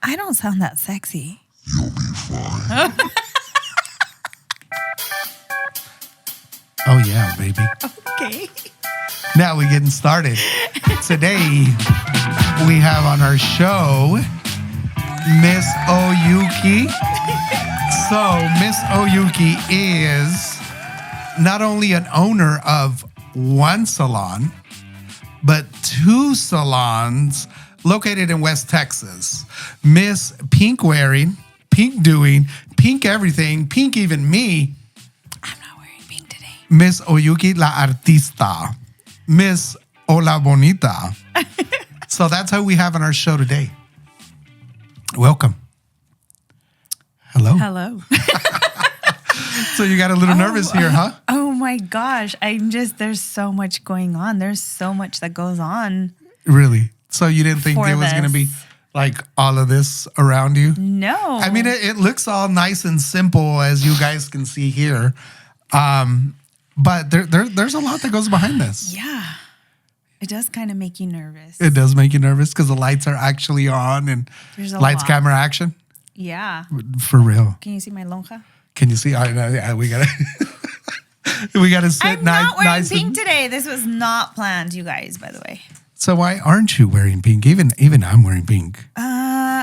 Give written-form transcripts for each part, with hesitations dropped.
I don't sound that sexy. You'll be fine. Oh, yeah, baby. Okay. Now we're getting started. Today, we have on our show Miss Oyuki. So, Miss Oyuki is not only an owner of one salon, but two salons located in West Texas. Miss Pink wearing, pink doing, pink everything, pink even me. I'm not wearing pink today. Miss Oyuki La Artista. Miss Hola Bonita. So that's how we have on our show today. Welcome. Hello. Hello. So you got a little nervous here, huh? Oh my gosh. There's so much going on. There's so much that goes on. Really? So you didn't think For there was going to be this. like all of this around you? No. I mean, it looks all nice and simple as you guys can see here. But there's a lot that goes behind this. Yeah. It does kind of make you nervous. It does make you nervous because the lights are actually on and There's a lights, lot. camera, action. Yeah. For real. Can you see my lonja? Can you see? I know. Yeah, we gotta we gotta sit I'm nice. not wearing nice pink and, today. This was not planned, you guys, by the way. So why aren't you wearing pink? Even I'm wearing pink.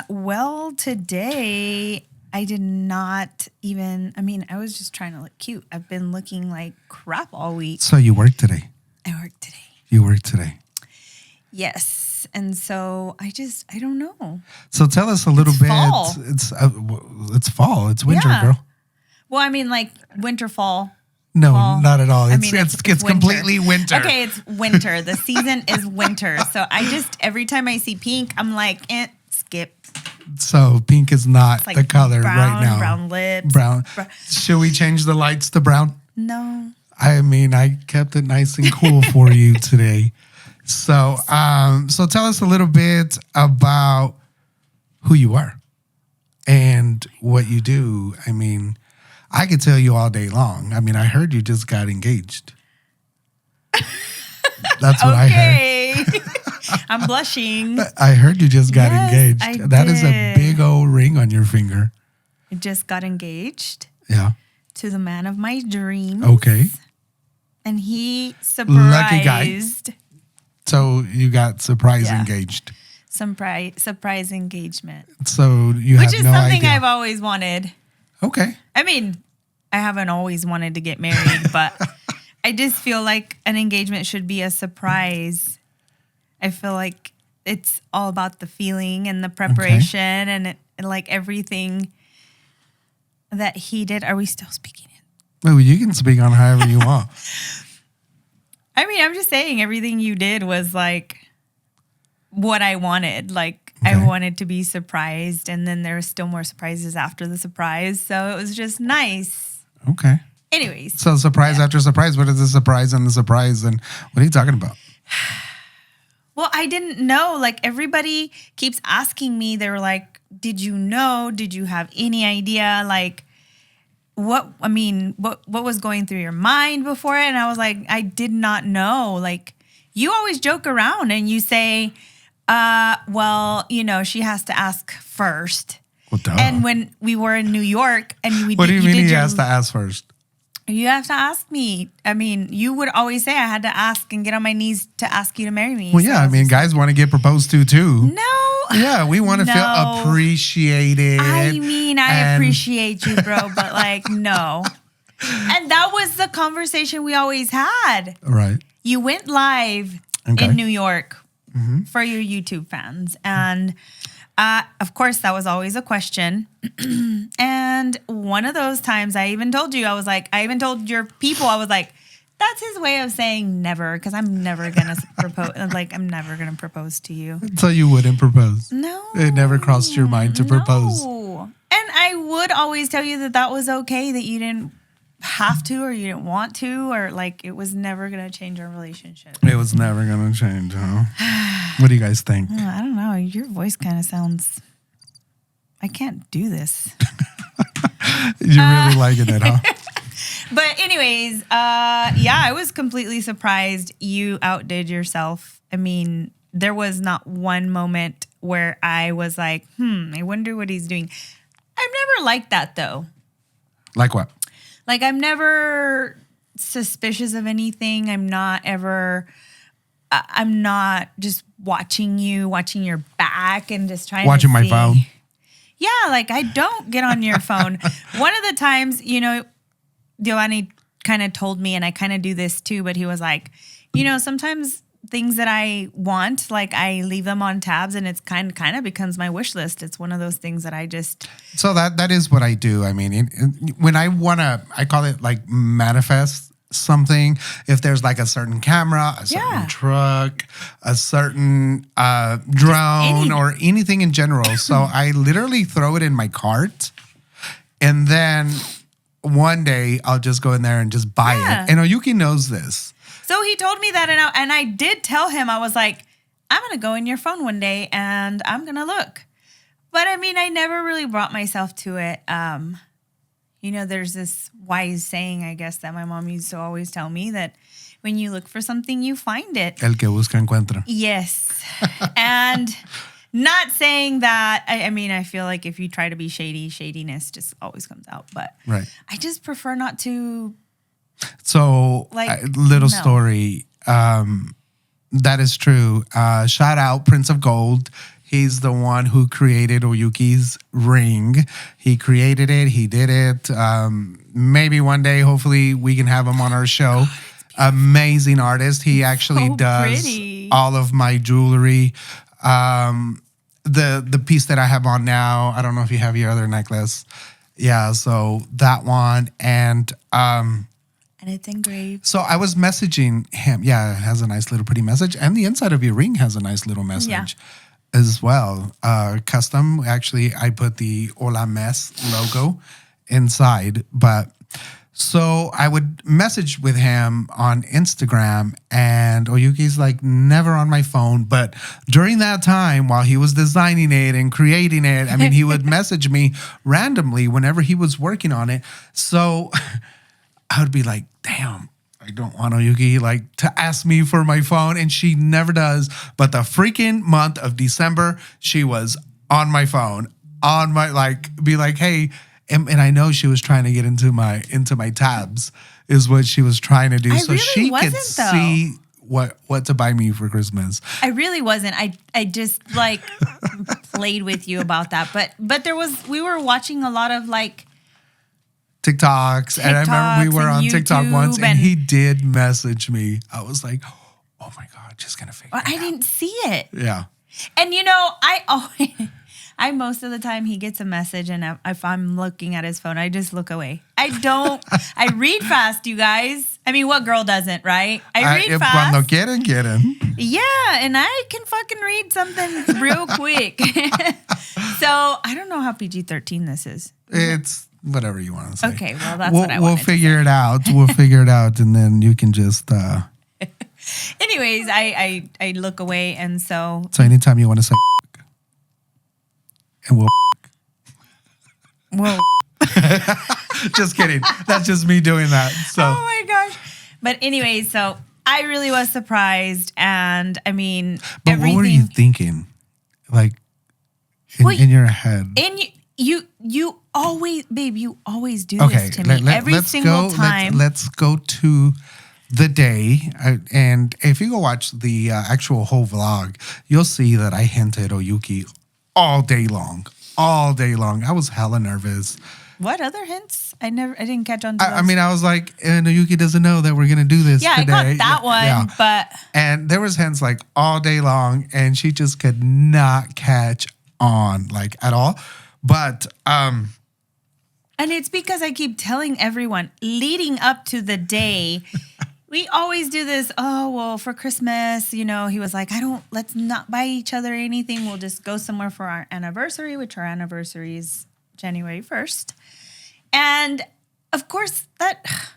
Well, today I did not I was just trying to look cute. I've been looking like crap all week. So you work today. I worked today. You work today. Yes. And so I don't know. So tell us a little bit. fall. It's fall. It's winter, Yeah. girl. Well, I mean like winter, fall. No, Fall. not at all. I It's mean, it's winter. completely winter. Okay, it's winter. The season is winter. So every time I see pink, I'm like, skip. So pink is not It's like the color brown, right now. brown lips. Brown. Should we change the lights to brown? No. I mean, I kept it nice and cool for you today. So tell us a little bit about who you are and what you do. I mean, I could tell you all day long. I mean, I heard you just got engaged. That's what I heard. Okay. I'm blushing. I heard you just got Yes, engaged. I That is a did. big old ring on your finger. I just got engaged Yeah. to the man of my dreams. Okay. And he Lucky guy. surprised. So you got surprise Yeah. engaged. Surprise engagement. So you Which have is no something idea. I've always wanted. Okay. I mean, I haven't always wanted to get married, but I just feel like an engagement should be a surprise. I feel like it's all about the feeling and the preparation and like everything that he did. Are we still speaking it? Well, you can speak on however you want. I mean, I'm just saying everything you did was like what I wanted. Like Okay. I wanted to be surprised, and then there were still more surprises after the surprise. So it was just nice. Okay. Anyways, So surprise after surprise. What is the surprise and the surprise? And what are you talking about? well, I didn't know. Like everybody keeps asking me. They were like, "Did you know? Did you have any idea?" Like what was going through your mind before it? And I was like, I did not know. Like you always joke around and you say, well, she has to ask first. Well, duh. And when we were in New York and What do you mean he has to ask first? You have to ask me. I mean, you would always say I had to ask and get on my knees to ask you to marry me. Well, So yeah. I was mean, just guys want to get proposed to too. no. Yeah, we want to feel No. appreciated. I mean, I and- appreciate you, bro, but like, no. And that was the conversation we always had. Right. You went live Okay. in New York for your YouTube fans. And of course, that was always a question. And one of those times I even told you, I even told your people, I was like, that's his way of saying never, because I'm never going to propose. Like, I'm never going to propose to you. So you wouldn't propose? No. It never crossed your mind to propose? No. And I would always tell you that was okay, that you didn't have to or you didn't want to, or like it was never going to change our relationship. It was never going to change, huh? What do you guys think? I don't know. Your voice kind of sounds... I can't do this. You're really liking it, huh? But anyways, yeah, I was completely surprised you outdid yourself. I mean, there was not one moment where I was like, I wonder what he's doing. I've never liked that though. Like what? Like I'm never suspicious of anything. I'm not just watching your back and just trying Watching to my see. phone. Yeah, like I don't get on your phone. One of the times, Giovanni kind of told me, and I kind of do this too, but he was like, sometimes things that I want, like I leave them on tabs and it's kind of becomes my wish list. It's one of those things that I just... So that is what I do. I mean, when I want to, I call it like manifest something. If there's like a certain camera, a certain truck, a certain drone or anything in general. So I literally throw it in my cart and then one day I'll just go in there and just buy it. And Oyuki knows this. So he told me that, and I did tell him, I was like, I'm going to go in your phone one day and I'm going to look. But I mean, I never really brought myself to it. There's this wise saying, I guess, that my mom used to always tell me that when you look for something, you find it. El que busca encuentra. Yes. And not saying that, I feel like if you try to be shady, shadiness just always comes out. But I just prefer not to. So, story. That is true. Shout out Prince of Gold. He's the one who created Oyuki's ring. He created it. He did it. Maybe one day, hopefully, we can have him on our show. Amazing artist. He actually does all of my jewelry. The piece that I have on now, I don't know if you have your other necklace. Yeah, so that one. And it's engraved. So I was messaging him. Yeah, it has a nice little pretty message. And the inside of your ring has a nice little message as well. Custom. Actually, I put the Hola Mes logo inside. But so I would message with him on Instagram, and Oyuki's like never on my phone. But during that time, while he was designing it and creating it, I mean, he would message me randomly whenever he was working on it. So I would be like, damn, I don't want Oyuki to ask me for my phone. And she never does. But the freaking month of December, she was on my phone, on my, be like, hey, and I know she was trying to get into my tabs is what she was trying to do. So really she could see what to buy me for Christmas. I really wasn't. I just played with you about that. But we were watching a lot of TikToks, and I remember we were on TikTok once, and he did message me. I was like, "Oh my god, just gonna figure it out." I didn't see it. Yeah, and I most of the time he gets a message, and if I'm looking at his phone, I just look away. I don't. I read fast, you guys. I mean, what girl doesn't, right? I read fast. Cuando quieren. Yeah, and I can fucking read something real quick. So I don't know how PG-13 this is. It's whatever you want to say. Okay, well, that's what I wanted We'll figure it out. We'll figure it out, and then you can just... Anyways, I look away, and so... So anytime you want to say... and we'll... Whoa. Just kidding. That's just me doing that. So. Oh, my gosh. But anyways, so I really was surprised, and I mean... But what were you thinking? In your head? You always, babe, you always do this to me every single time. Let's go to the day. And if you go watch the actual whole vlog, you'll see that I hinted Oyuki all day long. I was hella nervous. What other hints? I didn't catch on to those. I mean, I was like, Oyuki doesn't know that we're going to do this today. I got that one, but... And there was hints all day long, and she just could not catch on at all. But and it's because I keep telling everyone leading up to the day, we always do this. Oh, well, for Christmas, he was like, let's not buy each other anything. We'll just go somewhere for our anniversary, which our anniversary is January 1st. And of course that's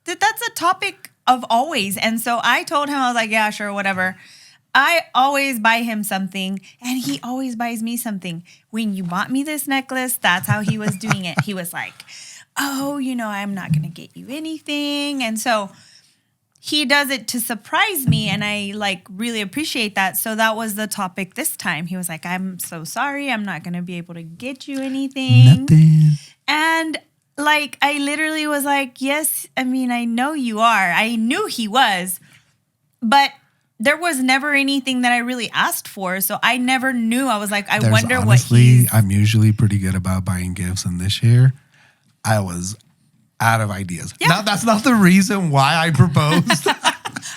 a topic of always. And so I told him, I was like, yeah, sure, whatever. I always buy him something, and he always buys me something. When you bought me this necklace, that's how he was doing it. He was like, oh, I'm not going to get you anything. And so he does it to surprise me, and I like really appreciate that. So that was the topic this time. He was like, I'm so sorry, I'm not gonna be able to get you anything. Nothing. And like I literally was like, yes, I mean, I know you are. I knew he was, but there was never anything that I really asked for. So I never knew. I was like, I wonder honestly, what he's... I'm usually pretty good about buying gifts, and this year I was out of ideas. Yeah. Now, that's not the reason why I proposed.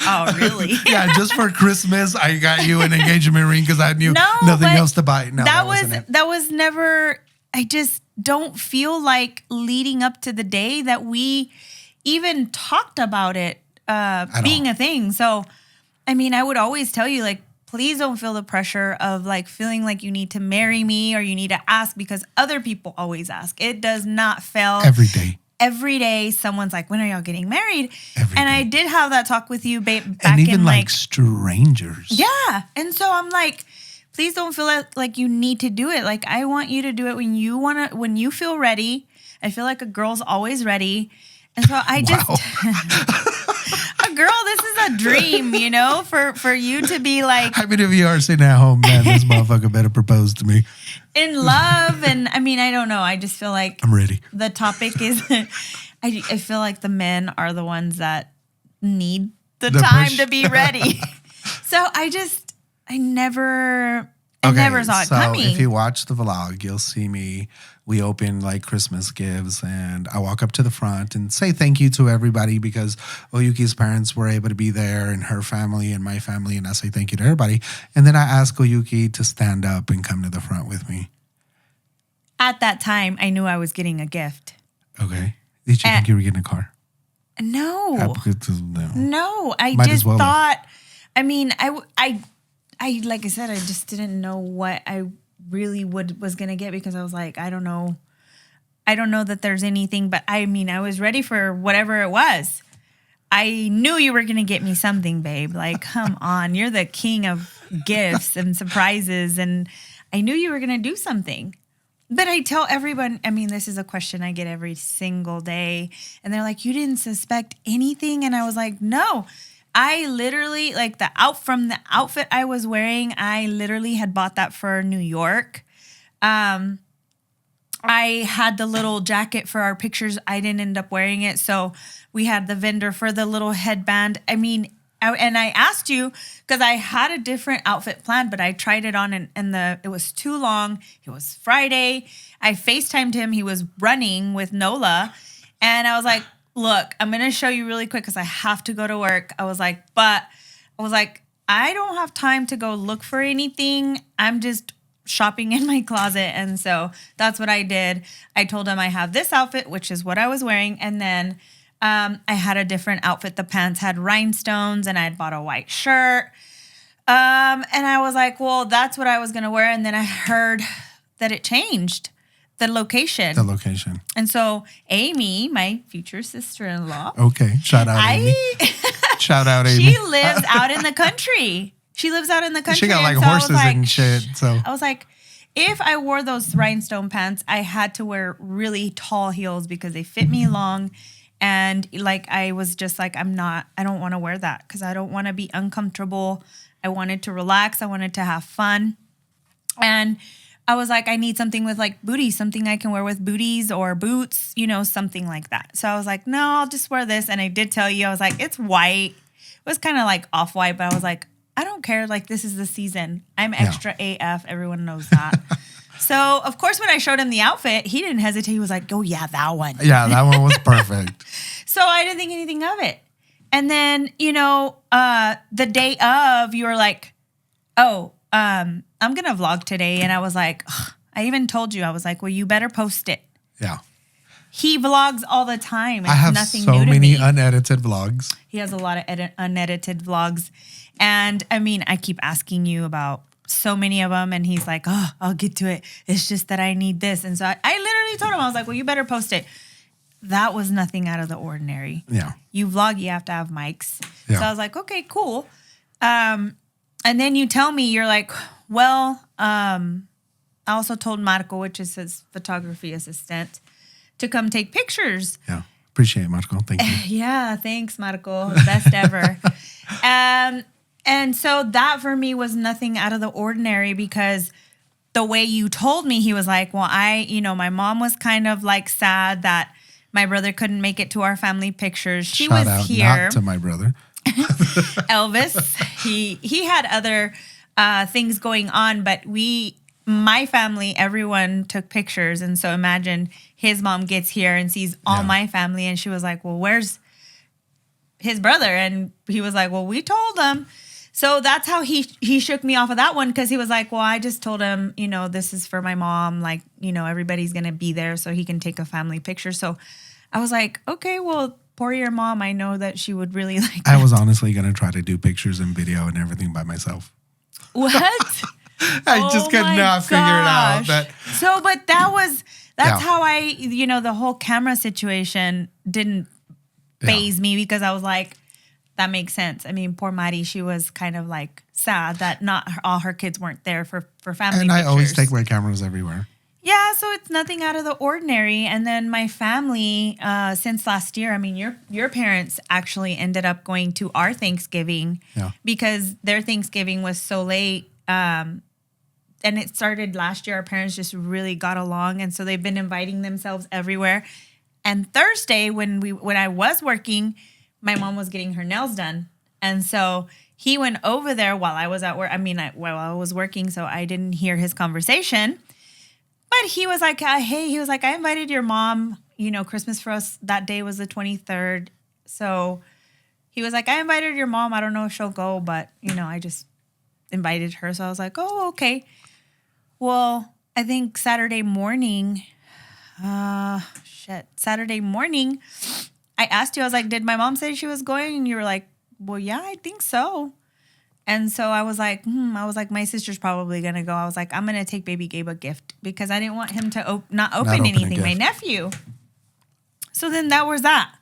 Oh, really? Yeah, just for Christmas, I got you an engagement ring because I knew nothing else to buy. No, that was never... I just don't feel like leading up to the day that we even talked about it being a thing. So, I mean, I would always tell you, like, please don't feel the pressure of like feeling like you need to marry me or you need to ask, because other people always ask. It does not fail. Every day. Every day, someone's like, when are y'all getting married? Every day. I did have that talk with you back and even in like strangers. Yeah. And so I'm like, please don't feel like you need to do it. Like, I want you to do it when you feel ready. I feel like a girl's always ready. And so I just, a girl, this is a dream, you know, for you to be like. How many of you are sitting at home, man, this motherfucker better propose to me? In love. And I mean, I don't know. I just feel like. I'm ready. The topic is, I feel like the men are the ones that need the time push. to be ready. So I never saw it coming. If you watch the vlog, you'll see me. We open like Christmas gifts, and I walk up to the front and say thank you to everybody because Oyuki's parents were able to be there, and her family and my family, and I say thank you to everybody. And then I ask Oyuki to stand up and come to the front with me. At that time, I knew I was getting a gift. Okay. Did you think you were getting a car? No. No. No, I Might just as well thought. I mean, I like I said, I just didn't know what I really was gonna get, because I was like, I don't know that there's anything, but I mean, I was ready for whatever it was. I knew you were gonna get me something, babe. Like, come on, you're the king of gifts and surprises, and I knew you were gonna do something. But I tell everyone, I mean, this is a question I get every single day, and they're like, you didn't suspect anything? And I was like, no. I literally, like, the outfit I was wearing, I literally had bought that for New York. I had the little jacket for our pictures. I didn't end up wearing it. So we had the vendor for the little headband. I mean, and I asked you because I had a different outfit planned, but I tried it on and it was too long. It was Friday. I FaceTimed him. He was running with Nola. And I was like, look, I'm going to show you really quick because I have to go to work. I was like, I don't have time to go look for anything. I'm just shopping in my closet. And so that's what I did. I told him I have this outfit, which is what I was wearing. And then I had a different outfit. The pants had rhinestones, and I had bought a white shirt. And I was like, well, that's what I was going to wear. And then I heard that it changed. The location. And so Amy, my future sister-in-law. Okay. Shout out Amy. Shout out Amy. She lives out in the country. She got like horses and shit. So I was like, if I wore those rhinestone pants, I had to wear really tall heels because they fit me long. And like, I was just like, I don't want to wear that because I don't want to be uncomfortable. I wanted to relax. I wanted to have fun. And I was like, I need something with like booties, something I can wear with booties or boots, you know, something like that. So I was like, no, I'll just wear this. And I did tell you, I was like, it's white. It was kind of like off-white, but I was like, I don't care. Like, this is the season. I'm extra AF. Everyone knows that. So, of course, when I showed him the outfit, he didn't hesitate. He was like, oh, yeah, that one. Yeah, that one was perfect. So I didn't think anything of it. And then, you know, the day of, you were like, oh, I'm going to vlog today. And I was like, ugh. I even told you, I was like, well, you better post it. Yeah. He vlogs all the time. It's I have nothing so new to many me. unedited vlogs. He has a lot of unedited vlogs. And I mean, I keep asking you about so many of them. And he's like, oh, I'll get to it. It's just that I need this. And so I literally told him, I was like, well, you better post it. That was nothing out of the ordinary. Yeah. You vlog, you have to have mics. Yeah. So I was like, okay, cool. And then you tell me, you're like, well, I also told Marco, which is his photography assistant, to come take pictures. Yeah. Appreciate it, Marco. Thank you. Yeah, thanks, Marco. Best ever. And so that for me was nothing out of the ordinary because the way you told me, he was like, well, my mom was kind of like sad that my brother couldn't make it to our family pictures. She Shout was out here. not to my brother. Elvis, he had other things going on, but my family, everyone took pictures. And so imagine his mom gets here and sees all my family. And she was like, well, where's his brother? And he was like, well, we told him. So that's how he shook me off of that one because he was like, well, I just told him, this is for my mom. Like, everybody's going to be there so he can take a family picture. So I was like, okay, well, poor your mom. I know that she would really like that. I was honestly going to try to do pictures and video and everything by myself. What? I just could not figure it out. But that's how I, the whole camera situation didn't faze me because I was like, that makes sense. I mean, poor Maddie, she was kind of like sad that not all her kids weren't there for family And pictures. I always take my cameras everywhere. Yeah, so it's nothing out of the ordinary. And then my family, since last year, I mean, your parents actually ended up going to our Thanksgiving because their Thanksgiving was so late. And it started last year. Our parents just really got along. And so they've been inviting themselves everywhere. And Thursday, when I was working, my mom was getting her nails done. And so he went over there while I was at work. I mean, while I was working, so I didn't hear his conversation. But he was like, hey, I invited your mom. Christmas for us that day was the 23rd. So he was like, I invited your mom. I don't know if she'll go, but, I just invited her. So I was like, oh, okay. Well, I think Saturday morning, I asked you, I was like, did my mom say she was going? And you were like, well, yeah, I think so. And so I was like, my sister's probably going to go. I was like, I'm going to take baby Gabe a gift because I didn't want him to not open anything, my nephew. So then that was that.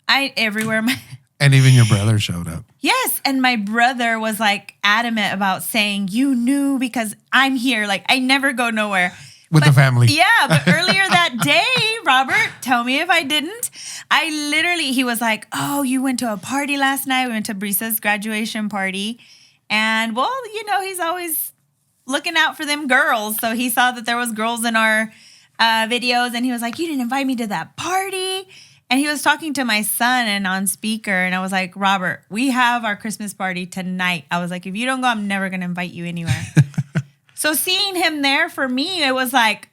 And even your brother showed up. Yes. And my brother was like adamant about saying, you knew because I'm here. Like I never go nowhere. With the family. Yeah, but earlier that day, Robert, tell me if I didn't. He was like, oh, you went to a party last night. We went to Brisa's graduation party. And, well, he's always looking out for them girls. So he saw that there was girls in our videos. And he was like, you didn't invite me to that party. And he was talking to my son and on speaker. And I was like, Robert, we have our Christmas party tonight. I was like, if you don't go, I'm never going to invite you anywhere. So seeing him there for me, it was like,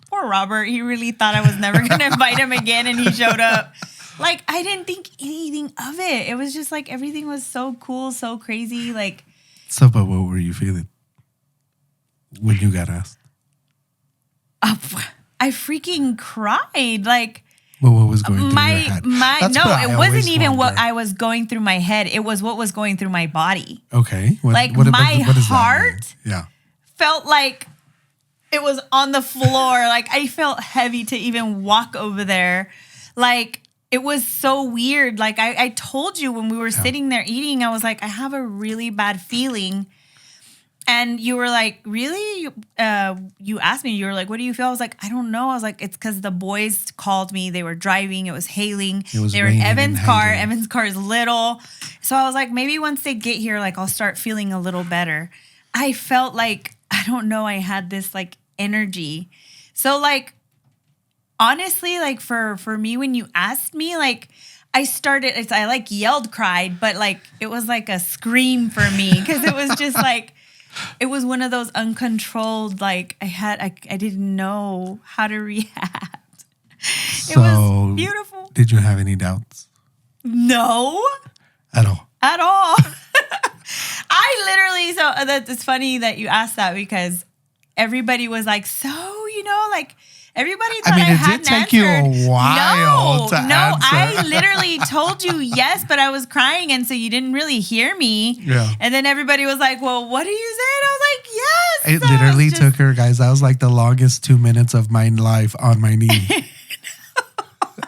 poor Robert. He really thought I was never going to invite him again. And he showed up. Like, I didn't think anything of it. It was just like everything was so cool, so crazy. Like, so, but what were you feeling when you got asked? I freaking cried. Like, well, what was going through your head? It wasn't even what I was going through my head. It was what was going through my body. Okay. My heart felt like it was on the floor. Like, I felt heavy to even walk over there. Like, it was so weird. Like, I told you when we were sitting there eating, I was like, I have a really bad feeling. And you were like, really? You asked me, you were like, what do you feel? I was like, I don't know. I was like, it's because the boys called me. They were driving. It was hailing. They were in Evan's car. Evan's car is little. So I was like, maybe once they get here, like, I'll start feeling a little better. I felt like, I don't know, I had this, like, energy. So, like, honestly, like, for me, when you asked me, like, I like yelled, cried, but, like, it was like a scream for me because it was just like, it was one of those uncontrolled, like, I didn't know how to react. It was beautiful. Did you have any doubts? No. At all? At all. It's funny that you asked that because everybody was like, like, everybody thought I hadn't answered. It did take you a while to answer. No, I literally told you yes, but I was crying, and so you didn't really hear me. Yeah. And then everybody was like, well, what do you say? And I was like, yes. It literally took her, guys. That was like the longest 2 minutes of my life on my knee.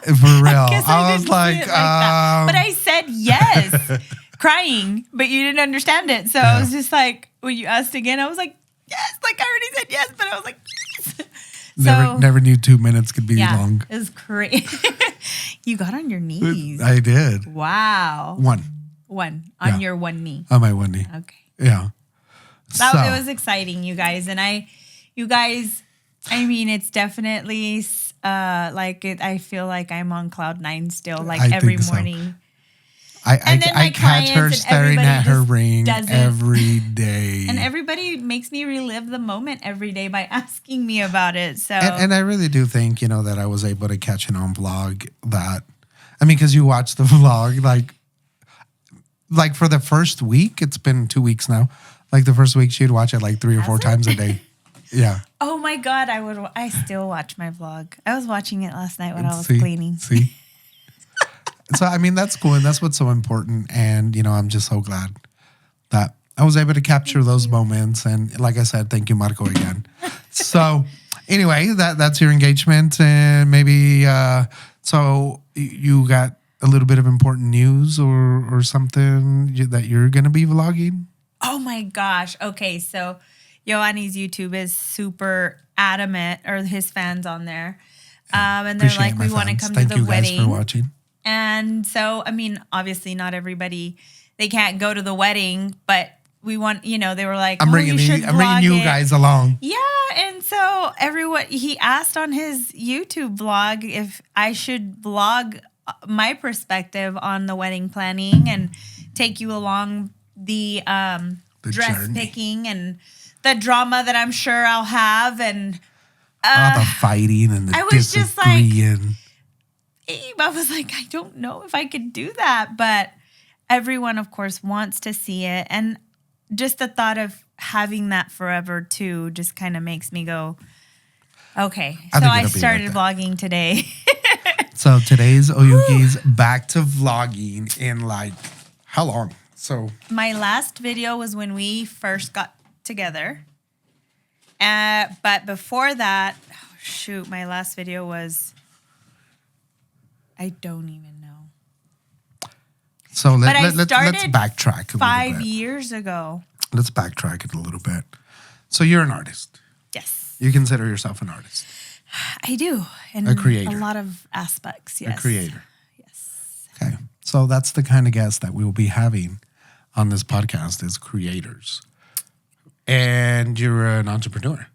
For real. I was like but I said yes, crying, but you didn't understand it. So I was just like, when you asked again, I was like, yes. Like, I already said yes, but I was like, yes. Never knew 2 minutes could be long. It was crazy. You got on your knees. I did. Wow. One. On Yeah. your one knee. On my one knee. Okay. Yeah. It was exciting, you guys. And I mean, it's definitely I feel like I'm on cloud 9 still, like I every think so. morning. I catch her staring at her ring doesn't. every day. And everybody makes me relive the moment every day by asking me about it. So and I really do think, that I was able to catch it on vlog that, I mean, because you watch the vlog, like for the first week, it's been 2 weeks now. Like the first week she'd watch it like 3 or 4 times a day. Yeah. Oh my God, I still watch my vlog. I was watching it last night when I was cleaning. See? So, I mean, that's cool. And that's what's so important. And, I'm just so glad that I was able to capture those moments. And like I said, thank you, Marco, again. So anyway, that's your engagement. And maybe, so you got a little bit of important news or something that you're going to be vlogging? Oh my gosh. Okay. So Yoani's YouTube is super adamant, or his fans on there. And they're like, we want to come to the wedding. Thank you guys for watching. And so, I mean, obviously not everybody, they can't go to the wedding, but we want, they were like, I'm bringing you guys along. Yeah. And so he asked on his YouTube vlog if I should vlog my perspective on the wedding planning and take you along the dress journey. Picking and the drama that I'm sure I'll have. And all the fighting and the I was just disagreeing. I was like, I don't know if I could do that, but everyone, of course, wants to see it. And just the thought of having that forever, too, just kind of makes me go, okay. So I started vlogging today. So today's Oyuki's back to vlogging in like, how long? So my last video was when we first got together. But before that, my last video was... I don't even know. So let's backtrack a 5 little bit. years ago. Let's backtrack it a little bit. So you're an artist. Yes. You consider yourself an artist. I do. And a creator. A lot of aspects, yes. A creator. Yes. Okay. So that's the kind of guest that we will be having on this podcast is creators. And you're an entrepreneur.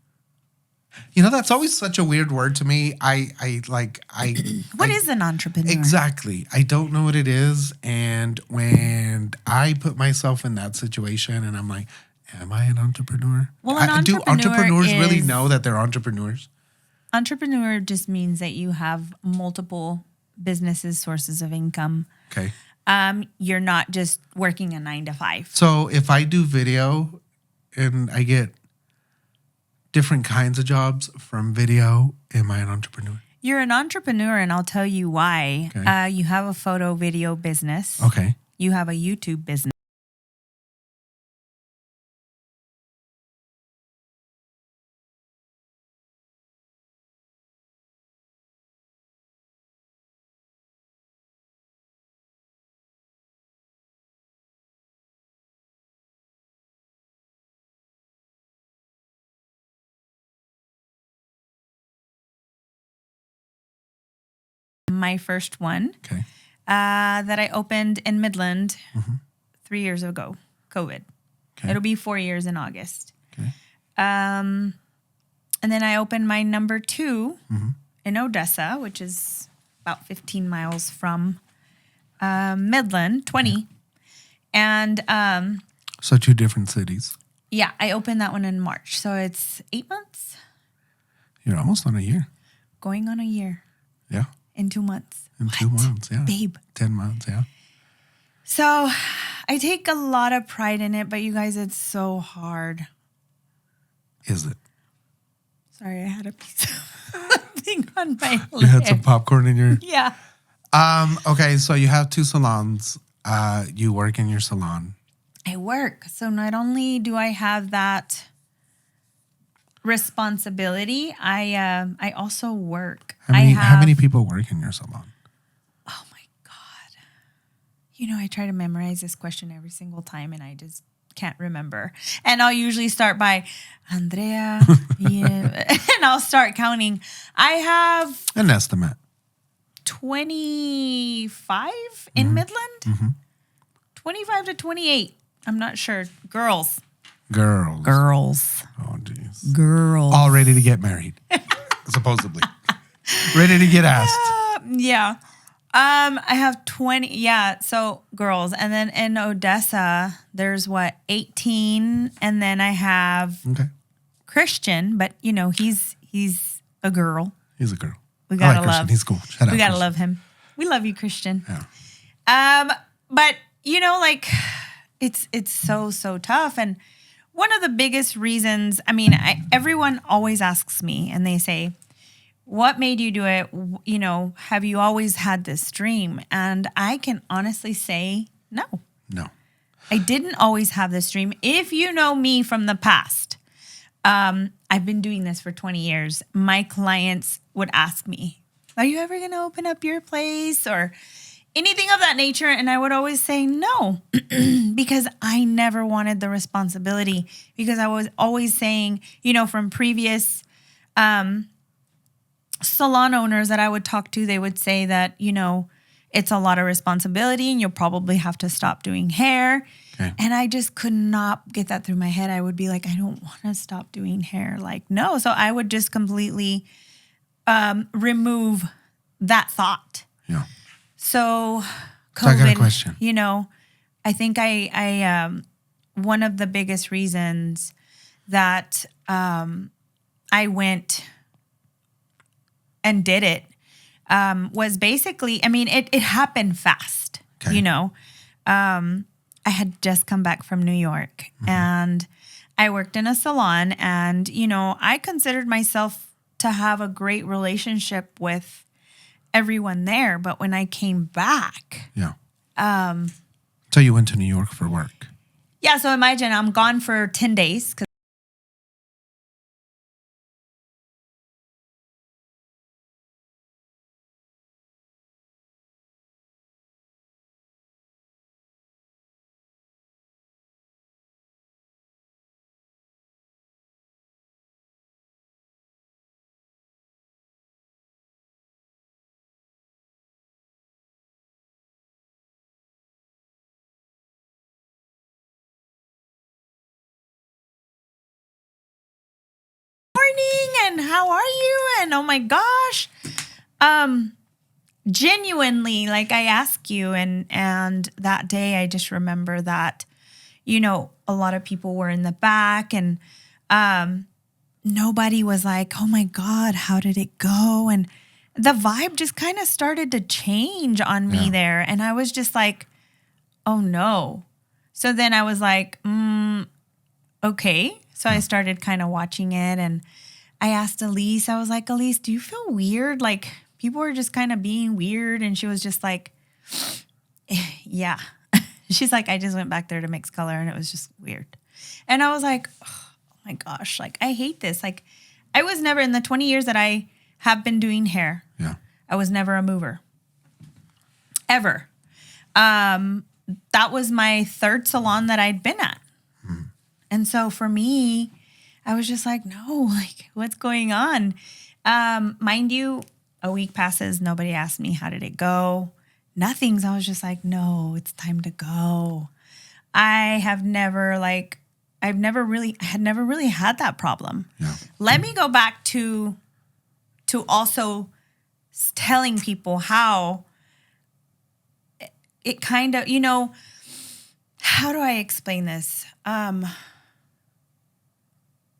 That's always such a weird word to me. What is an entrepreneur? Exactly. I don't know what it is. And when I put myself in that situation and I'm like, am I an entrepreneur? Well, do entrepreneurs really know that they're entrepreneurs? Entrepreneur just means that you have multiple businesses, sources of income. Okay. You're not just working a 9 to 5. So if I do video and I get different kinds of jobs from video, am I an entrepreneur? You're an entrepreneur, and I'll tell you why. Okay. You have a photo video business. Okay. You have a YouTube business. My first one that I opened in Midland 3 years ago, COVID. Okay. It'll be 4 years in August. Okay. And then I opened my number 2 in Odessa, which is about 15 miles from Midland, 20. Yeah. And so 2 different cities. Yeah, I opened that one in March. So it's 8 months. You're almost on a year. Going on a year. Yeah. In 2 months. In 2 months, yeah. Babe. 10 months, yeah. So I take a lot of pride in it, but you guys, it's so hard. Is it? Sorry, I had a piece of thing on my lip. You had some popcorn in your... Yeah. Okay, so you have 2 salons. You work in your salon. I work. So not only do I have that responsibility, I also work. How many people work in your salon? Oh my God. I try to memorize this question every single time and I just can't remember. And I'll usually start by Andrea. Yeah, and I'll start counting. I have an estimate. 25 in Midland. 25 to 28. I'm not sure. Girls. Oh, geez. Girls. All ready to get married, supposedly. Ready to get asked. Yeah. I have 20. Yeah. So girls. And then in Odessa, there's 18. And then I have Christian, but he's a girl. He's a girl. We gotta Christian. love. He's cool. Shout out, we gotta Christian. love him. We love you, Christian. Yeah. But it's so tough. And one of the biggest reasons, everyone always asks me and they say, what made you do it? Have you always had this dream? And I can honestly say, no. I didn't always have this dream. If you know me from the past, I've been doing this for 20 years. My clients would ask me, are you ever going to open up your place or anything of that nature? And I would always say no, because I never wanted the responsibility, because I was always saying, from previous salon owners that I would talk to, they would say that, it's a lot of responsibility and you'll probably have to stop doing hair. Okay. And I just could not get that through my head. I would be like, I don't want to stop doing hair. Like, no. So I would just completely remove that thought. Yeah. So COVID, I got a question. I think I one of the biggest reasons that I went and did it was basically, it happened fast. Okay. I had just come back from New York and I worked in a salon, and I considered myself to have a great relationship with everyone there. But when I came back, so you went to New York for work? Yeah. So imagine I'm gone for 10 days. And how are you? And oh my gosh, genuinely, like I ask you, and that day I just remember that, a lot of people were in the back, and nobody was like, oh my God, how did it go? And the vibe just kind of started to change on me there. And I was just like, oh no. So then I was like, okay. So I started kind of watching it, and I asked Elise, I was like, Elise, do you feel weird? Like people were just kind of being weird. And she was just like, yeah. She's like, I just went back there to mix color and it was just weird. And I was like, oh my gosh, like I hate this. Like I was never, in the 20 years that I have been doing hair, I was never a mover. Ever. That was my third salon that I'd been at. And so for me, I was just like, no, like what's going on? Mind you, a week passes. Nobody asked me, how did it go? Nothing. So I was just like, no, it's time to go. I had never really had that problem. Yeah. Let me go back to also telling people how it kind of, how do I explain this?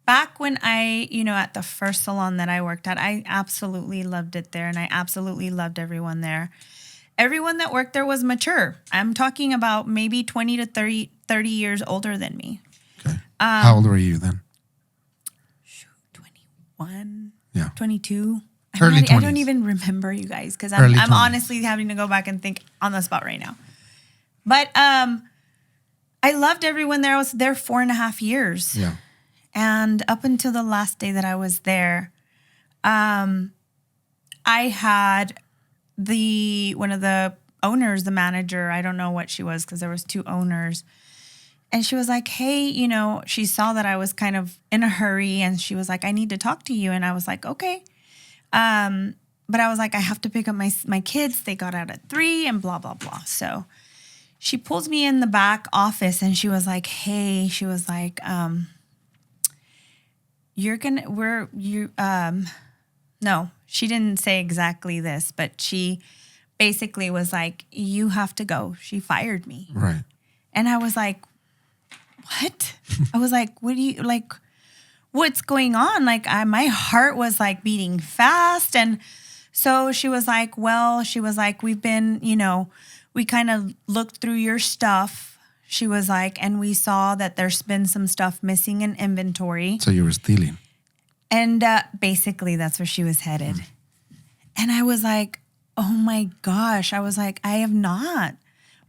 Back when I, at the first salon that I worked at, I absolutely loved it there, and I absolutely loved everyone there. Everyone that worked there was mature. I'm talking about maybe 20 to 30 years older than me. Okay. How old were you then? 21, 22. Early 20s. I don't even remember, you guys, because I'm honestly having to go back and think on the spot right now. But I loved everyone there. I was there 4.5 years. Yeah. And up until the last day that I was there, I had one of the owners, the manager, I don't know what she was because there was 2 owners. And she was like, hey, she saw that I was kind of in a hurry, and she was like, I need to talk to you. And I was like, okay. but I was like, I have to pick up my kids. They got out at 3 and blah, blah, blah. So she pulls me in the back office and she was like, hey, she was like, no, she didn't say exactly this, but she basically was like, you have to go. She fired me. Right. And I was like, what? I was like, what do you like? What's going on? Like, my heart was like beating fast. And so she was like, well, she was like, we've been, we kind of looked through your stuff. She was like, and we saw that there's been some stuff missing in inventory. So you were stealing. And basically that's where she was headed. And I was like, oh my gosh. I was like, I have not.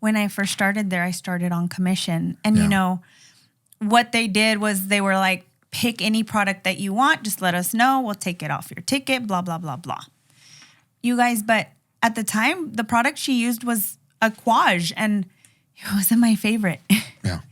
When I first started there, I started on commission. And, what they did was they were like, pick any product that you want. Just let us know. We'll take it off your ticket, blah, blah, blah, blah. You guys, but at the time, the product she used was a Quaj, and it wasn't my favorite. Yeah.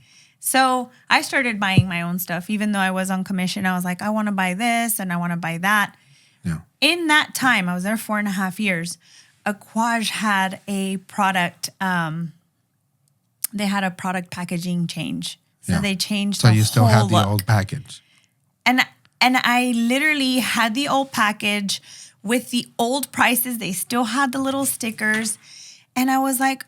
So I started buying my own stuff. Even though I was on commission, I was like, I want to buy this and I want to buy that. Yeah. In that time, I was there 4.5 years. Quaj had a product, they had a product packaging change. So they changed So the you still whole had the look. old package. And I literally had the old package with the old prices. They still had the little stickers. And I was like,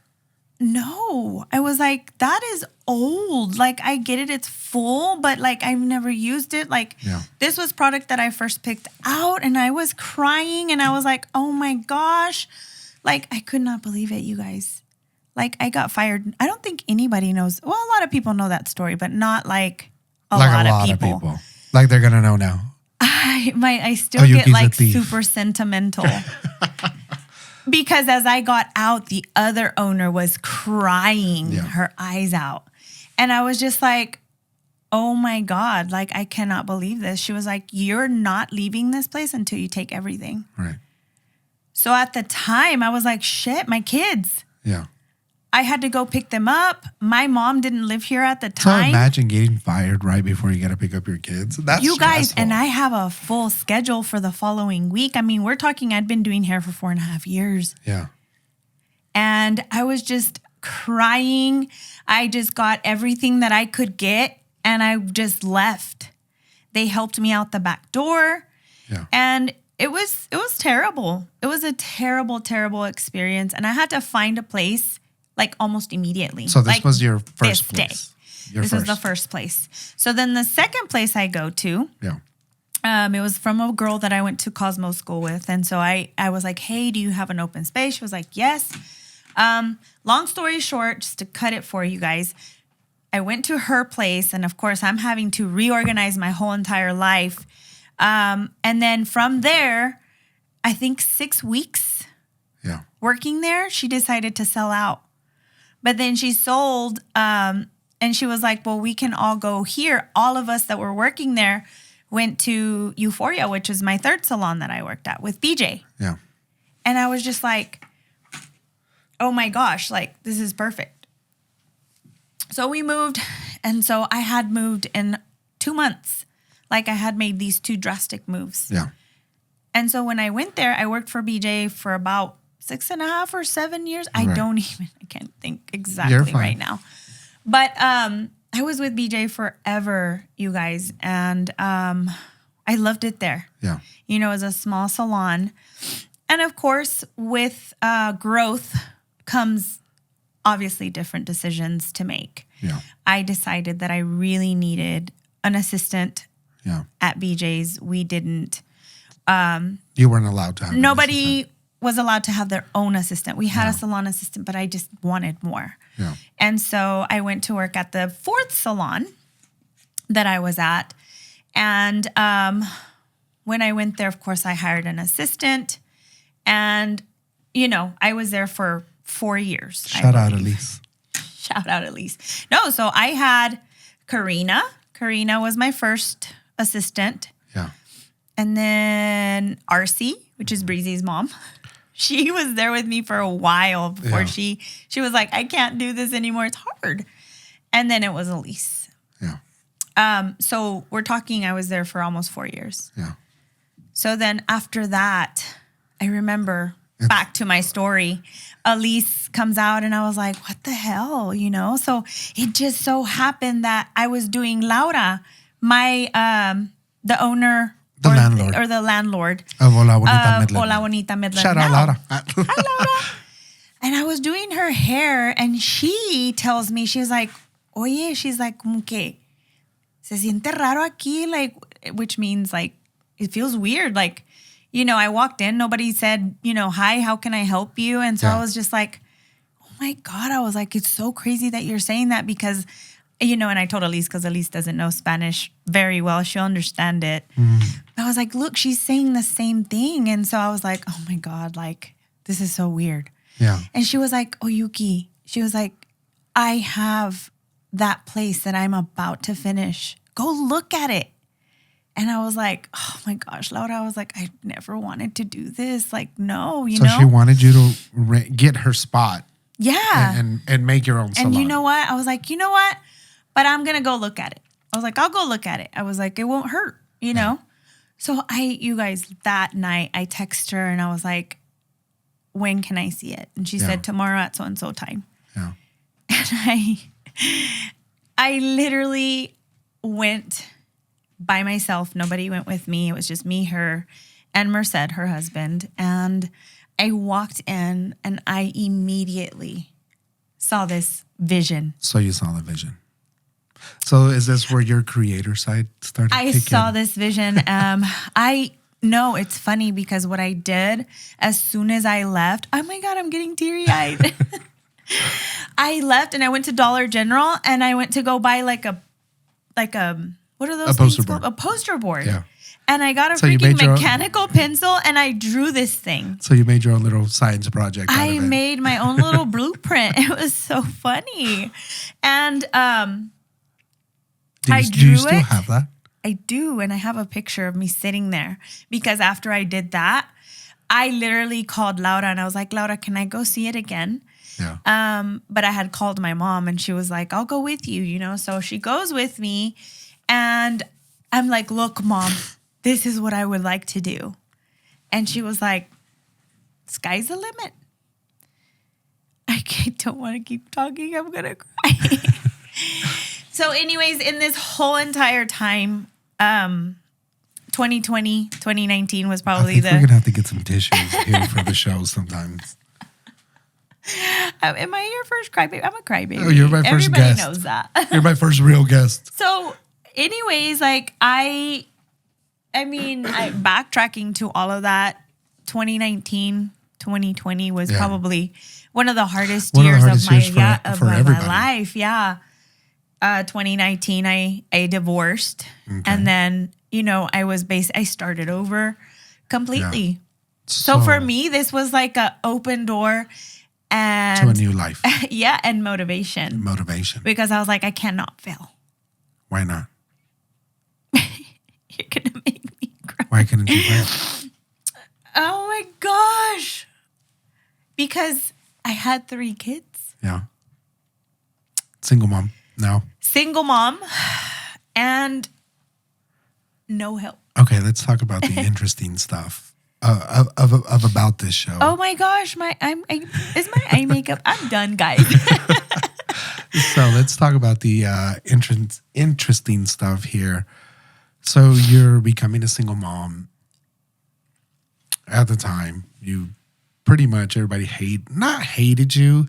no. I was like, that is old. Like, I get it. It's full, but like, I've never used it. Like, this was product that I first picked out and I was crying and I was like, oh my gosh. Like, I could not believe it, you guys. Like, I got fired. I don't think anybody knows. Well, a lot of people know that story, but not like a lot of people. Like, they're going to know now. I still Oyuki's get like a thief. super sentimental. Because as I got out, the other owner was crying her eyes out. And I was just like, oh my God, like, I cannot believe this. She was like, you're not leaving this place until you take everything. Right. So at the time, I was like, shit, my kids. Yeah. I had to go pick them up. My mom didn't live here at the So time. imagine getting fired right before you got to pick up your kids. That's you guys, stressful. and I have a full schedule for the following week. I mean, we're talking, I'd been doing hair for 4.5 years. Yeah. And I was just crying. I just got everything that I could get and I just left. They helped me out the back door. Yeah. And it was terrible. It was a terrible, terrible experience. And I had to find a place like almost immediately. So this like, was your first this place. Day. This was the first place. So then the second place I go to, it was from a girl that I went to Cosmo school with. And so I was like, hey, do you have an open space? She was like, yes. Long story short, just to cut it for you guys, I went to her place. And of course, I'm having to reorganize my whole entire life. And then from there, I think 6 weeks working there, she decided to sell out. But then she sold, and she was like, well, we can all go here. All of us that were working there went to Euphoria, which is my third salon that I worked at with BJ. Yeah. And I was just like, oh my gosh, like, this is perfect. So we moved. And so I had moved in 2 months. Like, I had made these 2 drastic moves. Yeah. And so when I went there, I worked for BJ for about 6.5 or 7 years. I can't think exactly right now. But I was with BJ forever, you guys. And I loved it there. Yeah. You know, it was a small salon. And of course, with growth comes obviously different decisions to make. Yeah. I decided that I really needed an assistant at BJ's. We didn't. You weren't allowed to have Nobody was allowed to have their own assistant. We had a salon assistant, but I just wanted more. Yeah. And so I went to work at the 4th salon that I was at. And when I went there, of course, I hired an assistant. And, you know, I was there for 4 years. Shout out, Elise. Shout out, Elise. No, so I had Karina. Karina was my first assistant. Yeah. And then RC, which is Breezy's mom. She was there with me for a while before she was like, I can't do this anymore. It's hard. And then it was Elise. Yeah. So we're talking, I was there for almost 4 years. Yeah. So then after that, I remember back to my story. Elise comes out and I was like, what the hell, you know? So it just so happened that I was doing Laura, my, the owner. The landlord. Or the landlord. Of Hola Bonita Midland. Hola Bonita Midland. Shout out now. Laura. Hi, Laura. And I was doing her hair and she tells me, she's like, oye, she's like, como que se siente raro aquí, like, which means like, it feels weird. Like, you know, I walked in, nobody said, you know, hi, how can I help you? And so I was just like, oh my God, I was like, it's so crazy that you're saying that because, you know, and I told Elise because Elise doesn't know Spanish very well. She'll understand it. But I was like, look, she's saying the same thing. And so I was like, oh my God, like, this is so weird. Yeah. And she was like, Oyuki, she was like, I have that place that I'm about to finish. Go look at it. And I was like, oh my gosh, Laura, I was like, I never wanted to do this. Like, no, you know. So she wanted you to get her spot. Yeah. And make your own salon. And you know what? I was like, you know what? But I'm going to go look at it. I was like, I'll go look at it. I was like, it won't hurt, you know? So you guys, that night, I text her and I was like, when can I see it? And she said, tomorrow at so-and-so time. Yeah. And I literally went by myself. Nobody went with me. It was just me, her, and Merced, her husband. And I walked in and I immediately saw this vision. So you saw the vision. So is this where your creator side started? I saw this vision. No, it's funny because what I did as soon as I left, oh my God, I'm getting teary-eyed. I left and I went to Dollar General and I went to go buy like a what are those things called? A poster board. Yeah. And I got a So you freaking made your own- mechanical pencil and I drew this thing. So you made your own little science project. out I of it. made my own little blueprint. It was so funny. And Do I you drew still it. have that? I do. And I have a picture of me sitting there because after I did that, I literally called Laura and I was like, Laura, can I go see it again? Yeah. But I had called my mom and she was like, I'll go with you, you know? So she goes with me and I'm like, look, Mom, this is what I would like to do. And she was like, sky's the limit. Don't want to keep talking. I'm going to cry. So anyways, in this whole entire time, 2020, 2019 was probably we're going to have to get some tissues here for the show sometimes. Am I your first crybaby? I'm a crybaby. Oh, you're my first Everybody guest. knows that. You're my first real guest. So anyways, like I mean, backtracking to all of that, 2019, 2020 was probably one of the hardest years of my life. Yeah. 2019, I divorced. Okay. And then, you know, I started over completely. Yeah. So for me, this was like an open door and to a new life. Yeah. And motivation. Because I was like, I cannot fail. Why not? You're going to make me cry. Why couldn't you fail? Oh my gosh. Because I had 3 kids. Yeah. Single mom. No. Single mom and no help. Okay, let's talk about the interesting stuff of about this show. Oh my gosh, is my eye makeup? I'm done, guys. So let's talk about the interesting stuff here. So you're becoming a single mom. At the time, you pretty much everybody not hated you.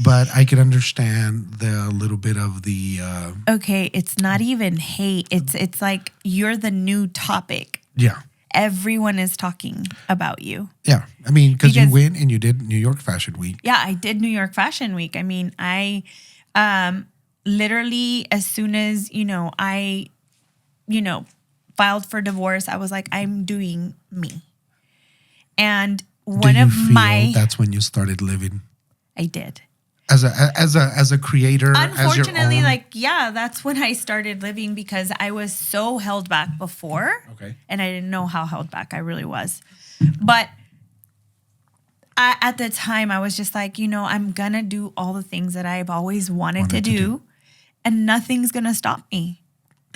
But I could understand the little bit of the. Okay, it's not even hate. It's like you're the new topic. Yeah. Everyone is talking about you. Yeah, I mean, because you went and you did New York Fashion Week. Yeah, I did New York Fashion Week. I mean, I literally as soon as I filed for divorce, I was like, I'm doing me. And that's when you started living. I did. As a creator, unfortunately, that's when I started living because I was so held back before. Okay. And I didn't know how held back I really was. But at the time, I was just like, I'm going to do all the things that I've always wanted to do. And nothing's going to stop me.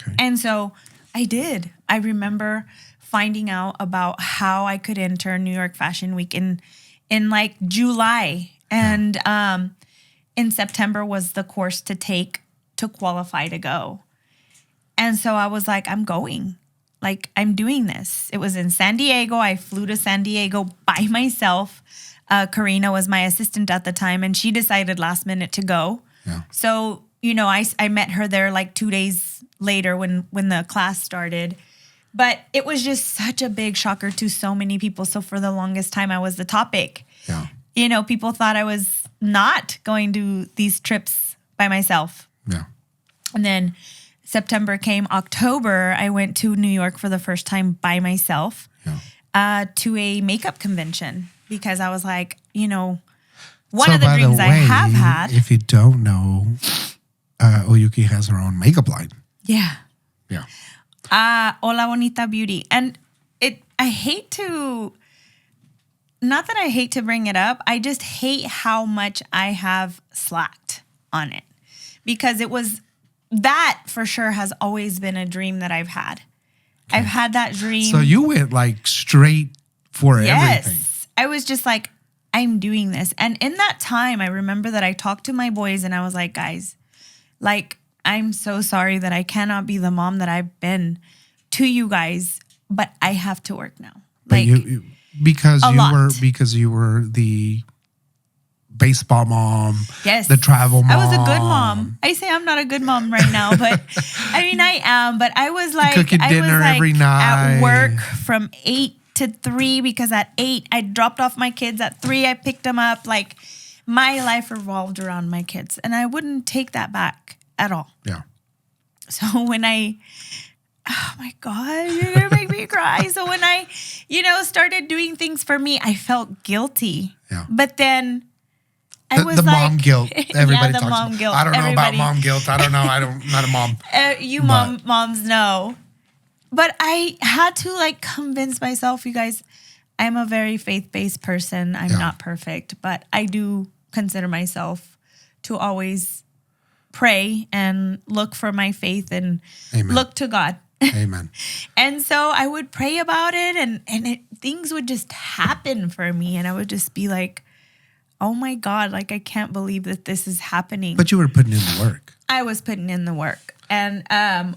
Okay. And so I did. I remember finding out about how I could enter New York Fashion Week in like July. And in September was the course to take to qualify to go. And so I was like, I'm going. Like, I'm doing this. It was in San Diego. I flew to San Diego by myself. Karina was my assistant at the time, and she decided last minute to go. Yeah. So, I met her there like 2 days later when the class started. But it was just such a big shocker to so many people. So for the longest time, I was the topic. Yeah. People thought I was not going to these trips by myself. Yeah. And then September came. October, I went to New York for the first time by myself to a makeup convention because I was like, one of the dreams I have had. If you don't know, Oyuki has her own makeup line. Yeah. Yeah. Hola Bonita Beauty. And I hate to, not that I hate to bring it up, I just hate how much I have slacked on it. Because that for sure has always been a dream that I've had. Okay. I've had that dream. So you went like straight for everything. I was just like, I'm doing this. And in that time, I remember that I talked to my boys and I was like, guys, like, I'm so sorry that I cannot be the mom that I've been to you guys, but I have to work now. Like, because you were the baseball mom, yes, the travel mom. I was a good mom. I say I'm not a good mom right now, but I mean I am. But I was like, cooking dinner every night at work from 8 to 3 because at 8 I dropped off my kids. At 3 I picked them up. Like my life revolved around my kids, and I wouldn't take that back at all. Yeah. So when oh my God, you're gonna make me cry. So when I, started doing things for me, I felt guilty. Yeah. But then I was the like, mom guilt. Everybody the talks mom about. guilt. I don't know about Everybody. mom guilt. I don't know. I'm not a mom. Moms know. But I had to convince myself, you guys, I'm a very faith-based person. I'm not perfect, but I do consider myself to always pray and look for my faith and Amen. look to God. Amen. And so I would pray about it and things would just happen for me. And I would just be like, oh my God, I can't believe that this is happening. But you were putting in the work. I was putting in the work. And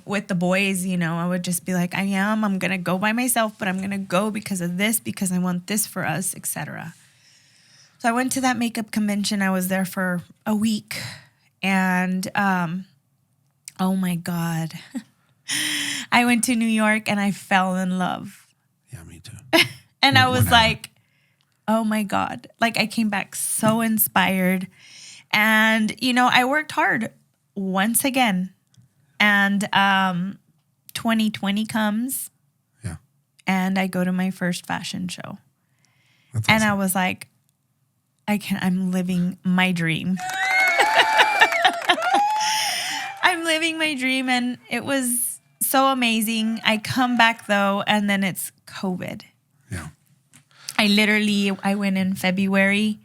with the boys, I would just be like, I'm going to go by myself, but I'm going to go because of this, because I want this for us, etc. So I went to that makeup convention. I was there for a week. And oh my God. I went to New York and I fell in love. Yeah, me too. And I was like, oh my God. I came back so inspired. And, I worked hard once again. And 2020 comes. Yeah. And I go to my first fashion show. That's and awesome. I was like, I'm living my dream. I'm living my dream. And it was so amazing. I come back though, and then it's COVID. Yeah. I went in February.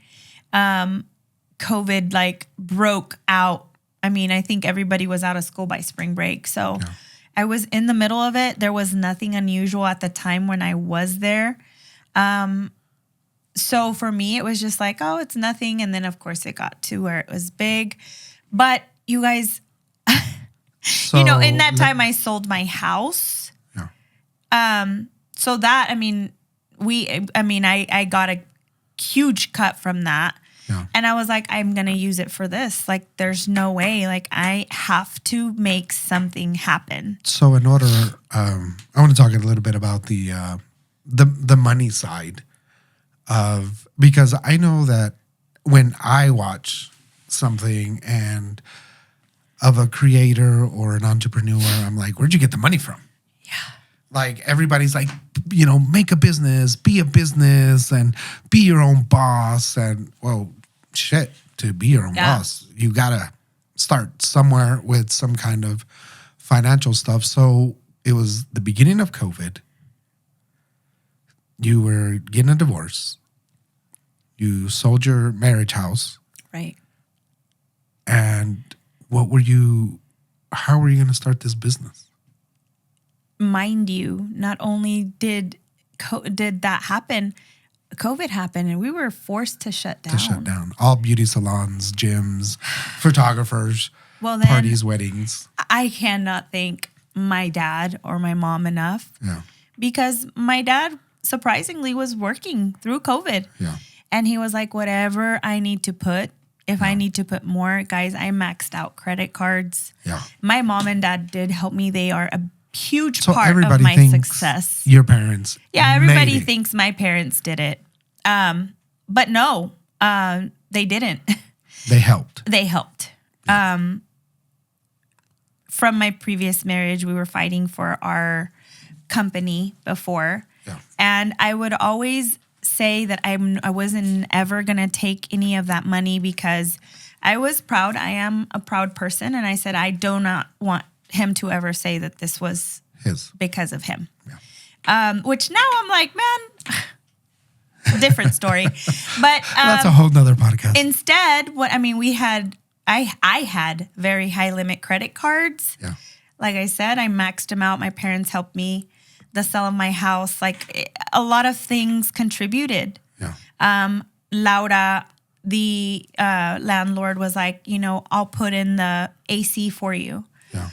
COVID broke out. I mean, I think everybody was out of school by spring break. So I was in the middle of it. There was nothing unusual at the time when I was there. So for me, it was just like, oh, it's nothing. And then, of course, it got to where it was big. But you guys, So, in that time, I sold my house. Yeah. So that, I got a huge cut from that. Yeah. And I was like, I'm going to use it for this. There's no way. I have to make something happen. So in order, I want to talk a little bit about the money side of, because I know that when I watch something and of a creator or an entrepreneur, I'm like, where'd you get the money from? Yeah. Everybody's like, make a business, be a business, and be your own boss. And well, shit, to be your own boss, you gotta start somewhere with some kind of financial stuff. So it was the beginning of COVID. You were getting a divorce. You sold your marriage house. Right. And how were you going to start this business? mind you, not only did that happen, COVID happened and we were forced to shut down. All beauty salons, gyms, photographers, Well, then parties, weddings. I cannot thank my dad or my mom enough. Yeah. Because my dad surprisingly was working through COVID. Yeah. And he was like, whatever I need to put, if I need to put more, guys, I maxed out credit cards. Yeah. My mom and dad did help me. They are a huge So part of everybody my thinks success. Your parents. Yeah, everybody made it. thinks my parents did it. But no, they didn't. They helped. They helped. From my previous marriage, we were fighting for our company before. Yeah. And I would always say that I wasn't ever going to take any of that money because I was proud. I am a proud person. And I said, I do not want him to ever say that this was His. because of him. Yeah. Which now I'm like, man, different story. But That's a whole nother podcast. instead, I had very high limit credit cards. Yeah. Like I said, I maxed them out. My parents helped me. The sale of my house, a lot of things contributed. Yeah. Laura, the landlord, was like, I'll put in the AC for you. Yeah.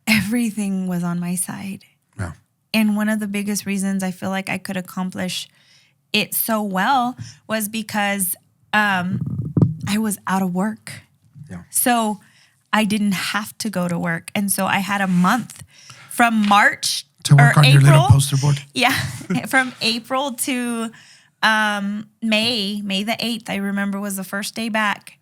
Everything was on my side. Yeah. And one of the biggest reasons I feel like I could accomplish it so well was because I was out of work. Yeah. So I didn't have to go to work. And so I had a month from March To work or on your little April. poster board. Yeah, from April to May the 8th, I remember was the first day back.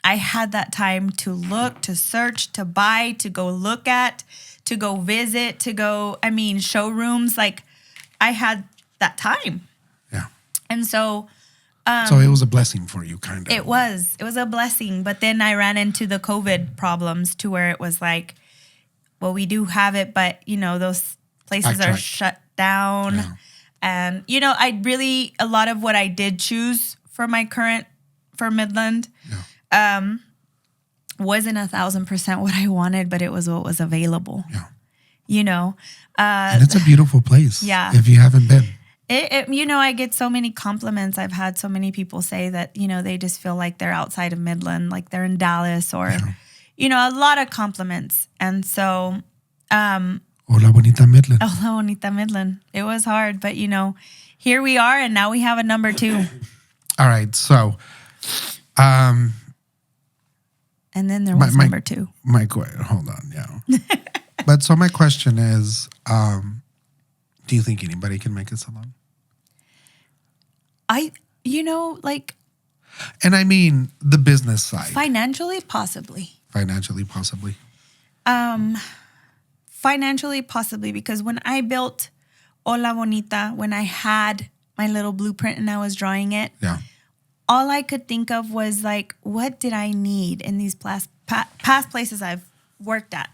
I had that time to look, to search, to buy, to go look at, to go visit, showrooms. I had that time. Yeah. And so So it was a blessing for you, kind of. it was a blessing. But then I ran into the COVID problems to where it was like, well, we do have it, but, those places are Backtrack. shut down. Yeah. And, a lot of what I did choose for Midland wasn't 1,000% what I wanted, but it was what was available. Yeah. And it's a beautiful place. Yeah. If you haven't been. I get so many compliments. I've had so many people say that, they just feel like they're outside of Midland, like they're in Dallas or, a lot of compliments. And so, Hola, bonita Midland. Hola, bonita Midland. It was hard, but, here we are, and now we have a number 2. All right. So, And then there was number 2. Hold on. Yeah. But so my question is, do you think anybody can make a salon? And I mean the business side. Financially, possibly. Financially, possibly. Financially, possibly, because when I built Hola Bonita, when I had my little blueprint and I was drawing it, Yeah. all I could think of was what did I need in these past places I've worked at?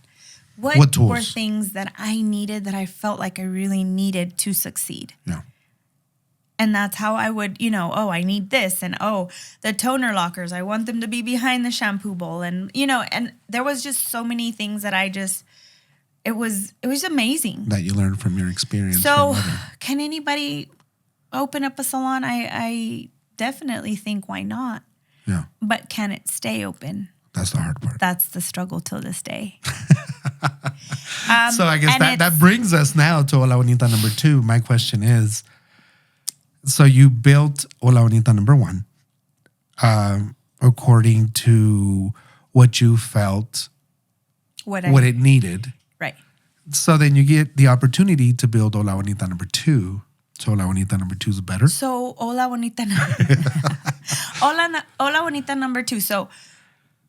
What tools? were things that I needed that I felt like I really needed to succeed? Yeah. And that's how I would, I need this. And, the toner lockers, I want them to be behind the shampoo bowl. And, and there was just so many things that it was amazing. That you learned from your experience. So from other- can anybody open up a salon? I definitely think why not? Yeah. But can it stay open? That's the hard part. That's the struggle till this day. So I guess and that brings us now to Hola Bonita number 2. My question is, so you built Hola Bonita number 1 according to what you felt, what it needed. Right. So then you get the opportunity to build Hola Bonita number 2. So Hola Bonita number 2 is better. So Hola Bonita, Hola Bonita number 2. So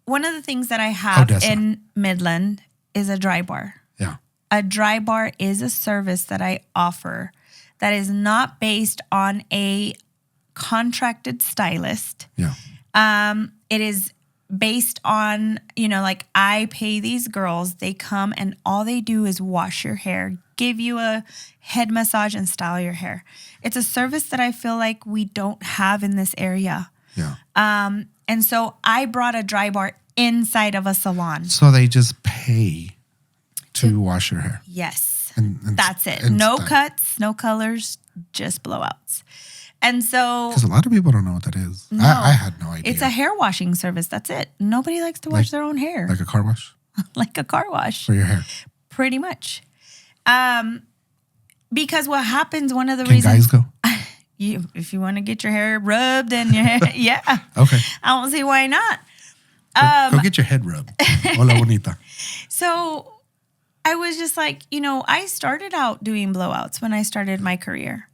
one of the things that I have Odessa. in Midland is a dry bar. Yeah. A dry bar is a service that I offer that is not based on a contracted stylist. Yeah. It is based on, I pay these girls, they come and all they do is wash your hair, give you a head massage and style your hair. It's a service that I feel like we don't have in this area. Yeah. And so I brought a dry bar inside of a salon. So they just pay to wash your hair. Yes. And That's it. and No done. cuts, no colors, just blowouts. And so Because a lot of people don't know what that is. No. I had no idea. it's a hair washing service. That's it. Nobody likes to wash their own hair. like a car wash Like a car wash. for your hair. Pretty much. Because what happens, one of the Can reasons guys go? if you want to get your hair rubbed and your hair, yeah. Okay. I don't see why not. Go get your head rubbed. Hola, bonita. So I was just like, I started out doing blowouts when I started my career.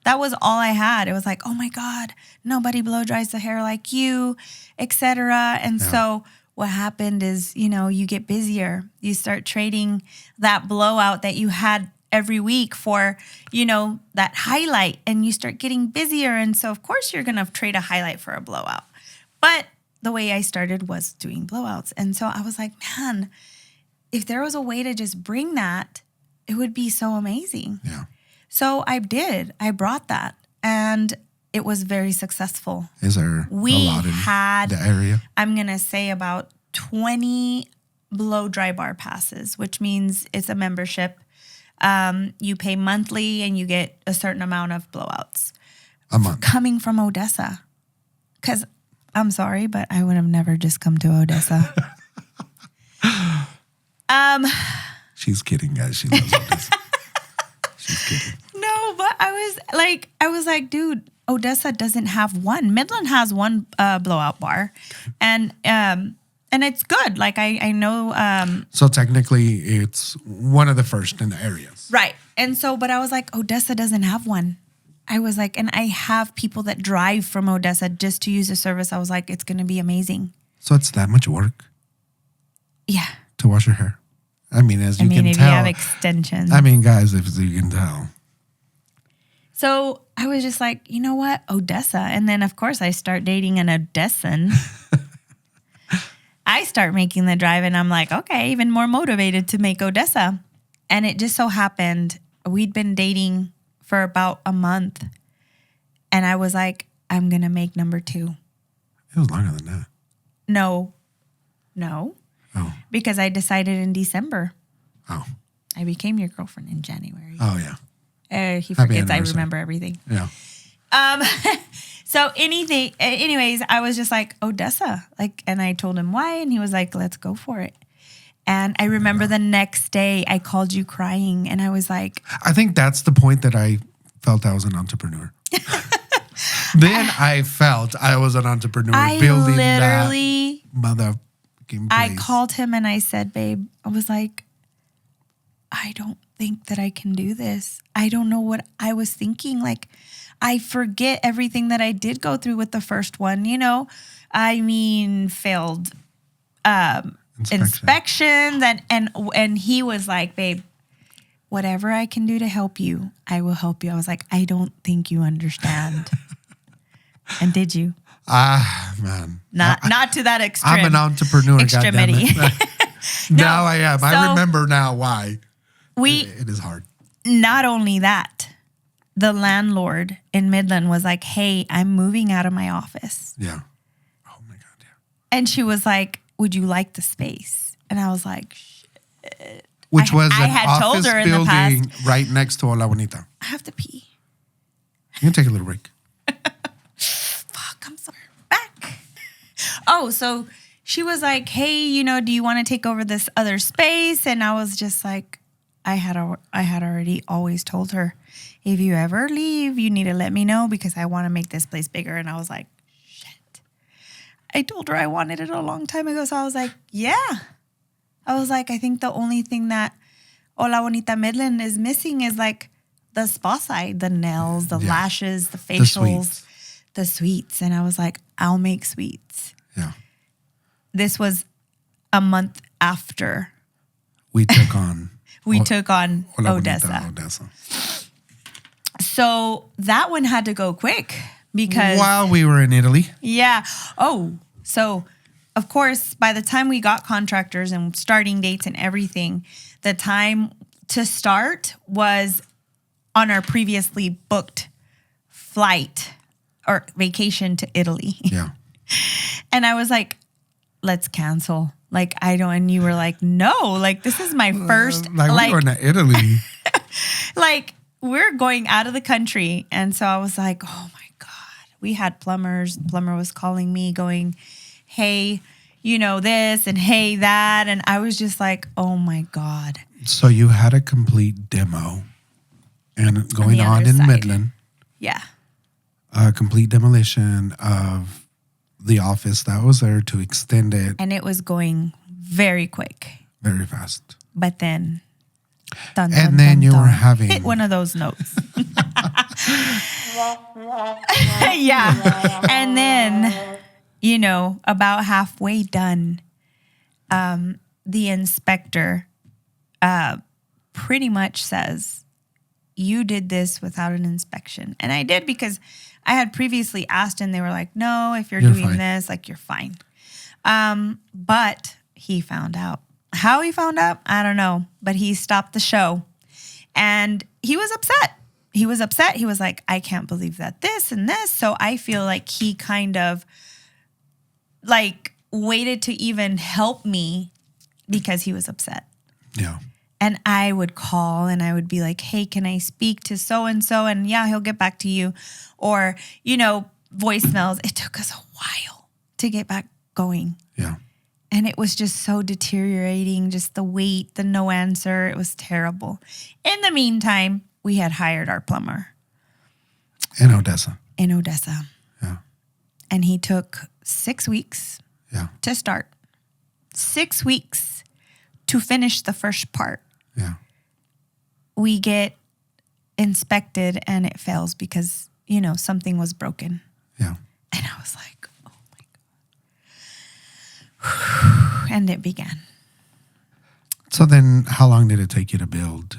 That was all I had. It was like, oh my God, nobody blow dries the hair like you, etc. And so what happened is, you get busier. You start trading that blowout that you had every week for, that highlight, and you start getting busier. And so of course you're going to trade a highlight for a blowout. But the way I started was doing blowouts. And so I was like, man, if there was a way to just bring that, it would be so amazing. Yeah. So I did. I brought that, and it was very successful. Is there We a lot in had, the area? I'm going to say about 20 blow dry bar passes, which means it's a membership. You pay monthly and you get a certain amount of blowouts. A month. Coming from Odessa. Because I'm sorry, but I would have never just come to Odessa. She's kidding, guys. She loves this. She's kidding. No, but I was like, dude, Odessa doesn't have one. Midland has one blowout bar, and it's good. Like I know. So technically, it's one of the first in the areas. Right, and so, but I was like, Odessa doesn't have one. I was like, and I have people that drive from Odessa just to use the service. I was like, it's going to be amazing. So it's that much work Yeah. to wash your hair. I mean, as you can if tell. you have extensions. I mean, guys, if you can tell. So I was just like, you know what? Odessa. And then, of course, I start dating an Odessan. I start making the drive, and I'm like, okay, even more motivated to make Odessa. And it just so happened we'd been dating for about a month. And I was like, I'm going to make number 2. It was longer than that. No. Oh. Because I decided in December. Oh. I became your girlfriend in January. Oh, yeah. He forgets I anniversary. remember everything. Yeah. So anyways, I was just like, Odessa. And I told him why, and he was like, let's go for it. And I remember the next day I called you crying, and I was like, I think that's the point that I felt I was an entrepreneur. Then I felt I was an entrepreneur building literally, that motherfucking place. I called him and I said, babe, I was like, I don't think that I can do this. I don't know what I was thinking. Like, I forget everything that I did go through with the first one, I mean, failed inspections and he was like, babe, whatever I can do to help you, I will help you. I was like, I don't think you understand. And did you? Man. Not to that extreme. I'm an entrepreneur, extremity. goddammit. Now I am. I remember now why. It is hard. Not only that, the landlord in Midland was like, hey, I'm moving out of my office. Yeah. Oh my God, yeah. And she was like, would you like the space? And I was like, shit. Which was I an had told office her in the building right next to Hola Bonita. I have to pee. You can take a little break. Fuck, I'm sorry. Back. Oh, so she was like, hey, do you want to take over this other space? And I was just like, I had already always told her, if you ever leave, you need to let me know because I want to make this place bigger. And I was like, shit. I told her I wanted it a long time ago. So I was like, yeah. I was like, I think the only thing that Hola Bonita Midland is missing is like the spa side, the nails, the lashes, the facials, the sweets. And I was like, I'll make sweets. Yeah. This was a month after we took on Hola Odessa. Bonita, Odessa. So that one had to go quick because while we were in Italy. Yeah. Oh, so of course, by the time we got contractors and starting dates and everything, the time to start was on our previously booked flight or vacation to Italy. Yeah. And I was like, let's cancel. Like, I don't, and you were like, no, like, this is my first, Like we're going to Italy. like, we're going out of the country. And so I was like, oh my God. We had plumbers. Plumber was calling me going, hey, you know, this and hey, that. And I was just like, oh my God. So you had a complete demo and going on other in side. Midland, Yeah. a complete demolition of the office that was there to extend it And it was going very quick. very fast. But then, dun, And dun, then dun, you were dun, having- hit one of those notes. Yeah. And then, you know, about halfway done, the inspector pretty much says, you did this without an inspection. And I did because I had previously asked and they were like, no, if you're doing fine. this, like, you're fine. But he found out. How he found out, I don't know. But he stopped the show. And he was upset. He was upset. He was like, I can't believe that this and this. So I feel like he kind of like waited to even help me because he was upset. Yeah. And I would call and I would be like, hey, can I speak to so-and-so? And yeah, he'll get back to you. Or, you know, voicemails. It took us a while to get back going. Yeah. And it was just so deteriorating, just the wait, the no answer. It was terrible. In the meantime, we had hired our plumber In Odessa. in Odessa. Yeah. And he took 6 weeks Yeah. to start, 6 weeks to finish the first part. Yeah. We get inspected and it fails because, you know, something was broken. Yeah. And I was like, oh my God. And it began. So then how long did it take you to build?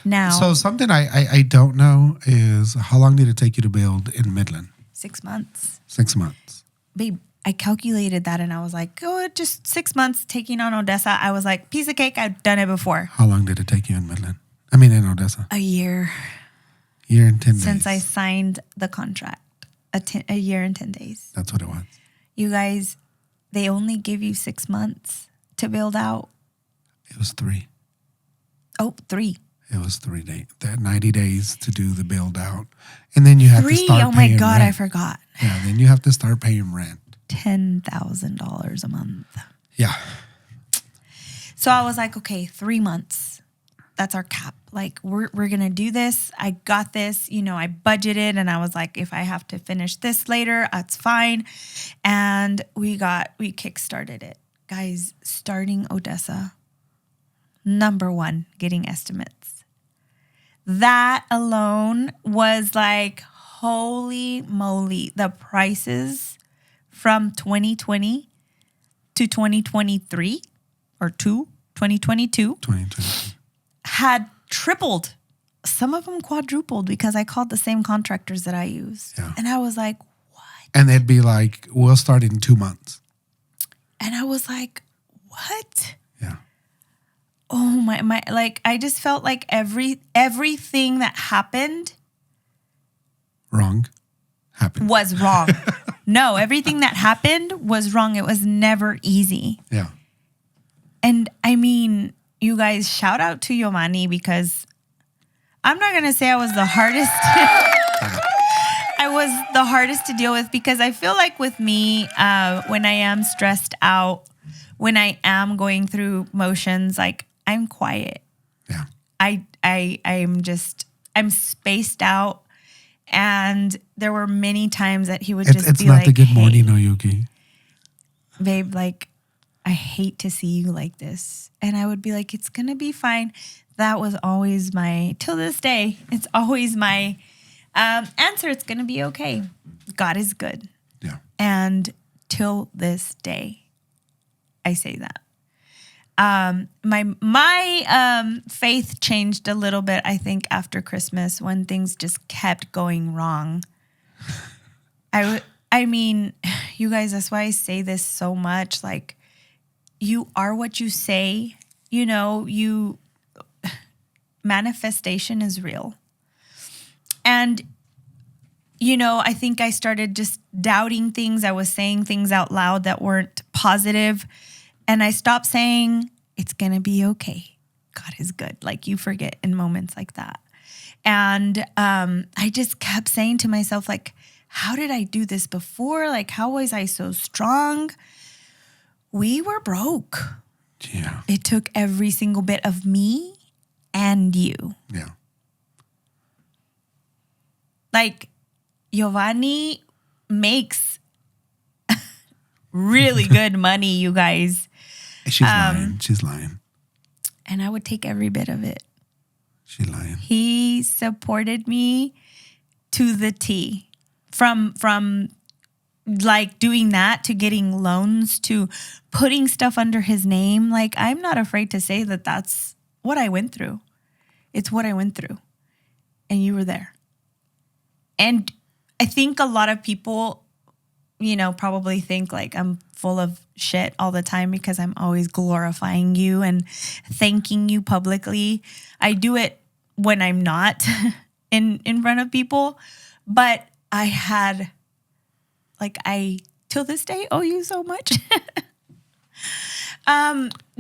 Now, So something I don't know is how long did it take you to build in Midland? 6 months. 6 months. Babe, I calculated that and I was like, oh, just 6 months taking on Odessa. I was like, piece of cake, I've done it before. How long did it take you in Midland? I mean, in Odessa. A year Year and 10 days. since I signed the contract. A year and 10 days. That's what it was. You guys, they only give you 6 months to build out. It was 3. Oh, 3. It was 3 days. 90 days to do the build out. And then you have to 3? start Oh my paying God, I rent. forgot. Yeah, then you have to start paying rent. $10,000 a month. Yeah. So I was like, okay, 3 months. That's our cap. Like, we're going to do this. I got this. You know, I budgeted and I was like, if I have to finish this later, that's fine. And we kickstarted it. Guys, starting Odessa, number 1, getting estimates. That alone was like, holy moly. The prices from 2020 to 2023 or 2022 2020. had tripled. Some of them quadrupled because I called the same contractors that I use. Yeah. And I was like, what? And they'd be like, we'll start in 2 months. And I was like, what? Yeah. Oh my, like, I just felt like everything that happened Wrong. Happened. was wrong. No, everything that happened was wrong. It was never easy. Yeah. And I mean, you guys, shout out to Yomani because I'm not going to say I was the hardest. I was the hardest to deal with because I feel like with me, when I am stressed out, when I am going through motions, like I'm quiet. Yeah. I'm spaced out. And there were many times that he would It's just be not like, the good hey, morning, Oyuki. babe, like, I hate to see you like this. And I would be like, it's going to be fine. That was always till this day, it's always my answer. It's going to be okay. God is good. Yeah. And till this day, I say that. My faith changed a little bit, I think, after Christmas when things just kept going wrong. I mean, you guys, that's why I say this so much. Like, you are what you say. You know, manifestation is real. And, you know, I think I started just doubting things. I was saying things out loud that weren't positive. And I stopped saying, it's going to be okay. God is good. Like, you forget in moments like that. And I just kept saying to myself, like, how did I do this before? Like, how was I so strong? We were broke. Yeah. It took every single bit of me and you. Yeah. Like, Giovanni makes really good money, you guys. She's lying. She's lying. And I would take every bit of it. She's lying. He supported me to the T. From like doing that to getting loans to putting stuff under his name. Like, I'm not afraid to say that that's what I went through. It's what I went through. And you were there. And I think a lot of people, you know, probably think like I'm full of shit all the time because I'm always glorifying you and thanking you publicly. I do it when I'm not in front of people, but I had, like, I till this day owe you so much.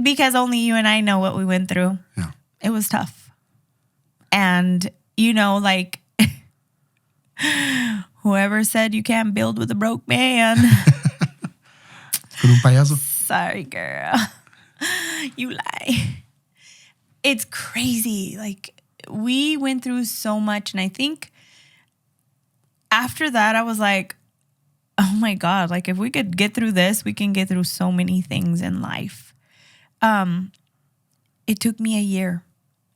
Because only you and I know what we went through. Yeah. It was tough. And, you know, like, whoever said you can't build with a broke man. Con un payaso. Sorry, girl. You lie. It's crazy. Like, we went through so much. And I think after that, I was like, oh my God, like, if we could get through this, we can get through so many things in life. It took me a year.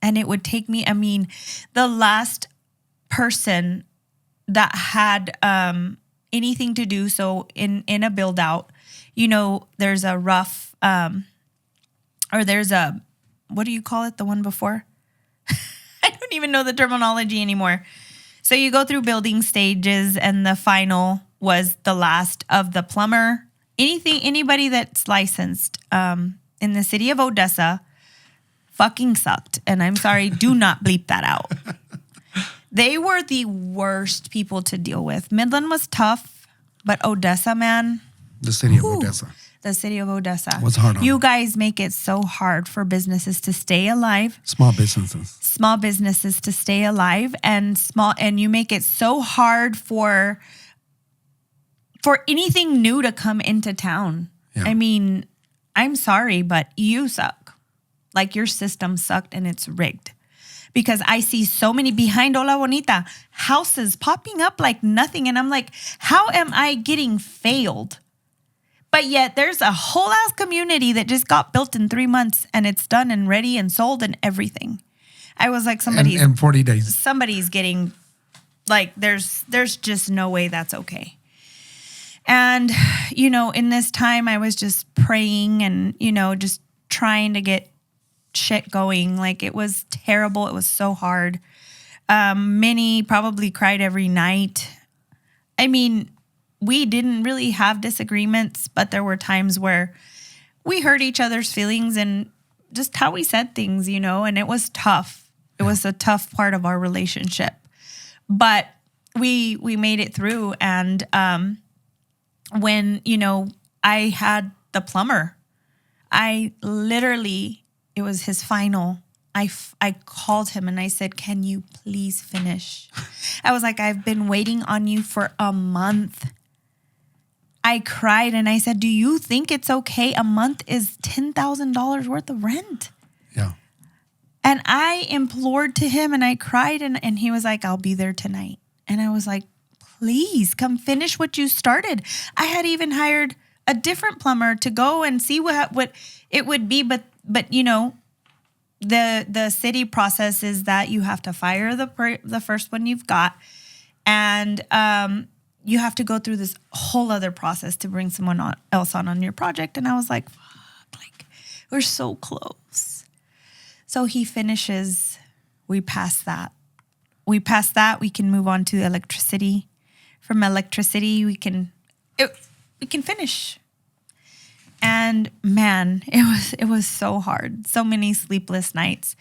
And it would take me, I mean, the last person that had anything to do, so in a build out, you know, there's a rough, or there's a, what do you call it? The one before? I don't even know the terminology anymore. So you go through building stages, and the final was the last of the plumber. Anybody that's licensed in the city of Odessa fucking sucked. And I'm sorry, do not bleep that out. They were the worst people to deal with. Midland was tough, but Odessa, man. The city of Odessa. The city of Odessa. Was hard on you them. guys make it so hard for businesses to stay alive. Small businesses. Small businesses to stay alive, and you make it so hard for anything new to come into town. Yeah. I mean, I'm sorry, but you suck. Like, your system sucked and it's rigged. Because I see so many behind Ola Bonita houses popping up like nothing. And I'm like, how am I getting failed? But yet there's a whole ass community that just got built in 3 months, and it's done and ready and sold and everything. I was like, In 40 days. somebody's getting, like, there's just no way that's okay. And, you know, in this time I was just praying and, you know, just trying to get shit going. Like, it was terrible. It was so hard. Many probably cried every night. I mean, we didn't really have disagreements, but there were times where we hurt each other's feelings and just how we said things, you know, and it was tough. It was a tough part of our relationship, but we made it through. And when, you know, I had the plumber, I literally, it was his final. I called him and I said, can you please finish? I was like, I've been waiting on you for a month. I cried and I said, do you think it's okay? A month is $10,000 worth of rent. Yeah. And I implored to him and I cried and he was like, I'll be there tonight. And I was like, please come finish what you started. I had even hired a different plumber to go and see what it would be. But you know, the city process is that you have to fire the first one you've got. And you have to go through this whole other process to bring someone else on your project. And I was like, fuck, like, we're so close. So he finishes. We pass that. We can move on to electricity. From electricity, we can finish. And man, it was so hard. So many sleepless nights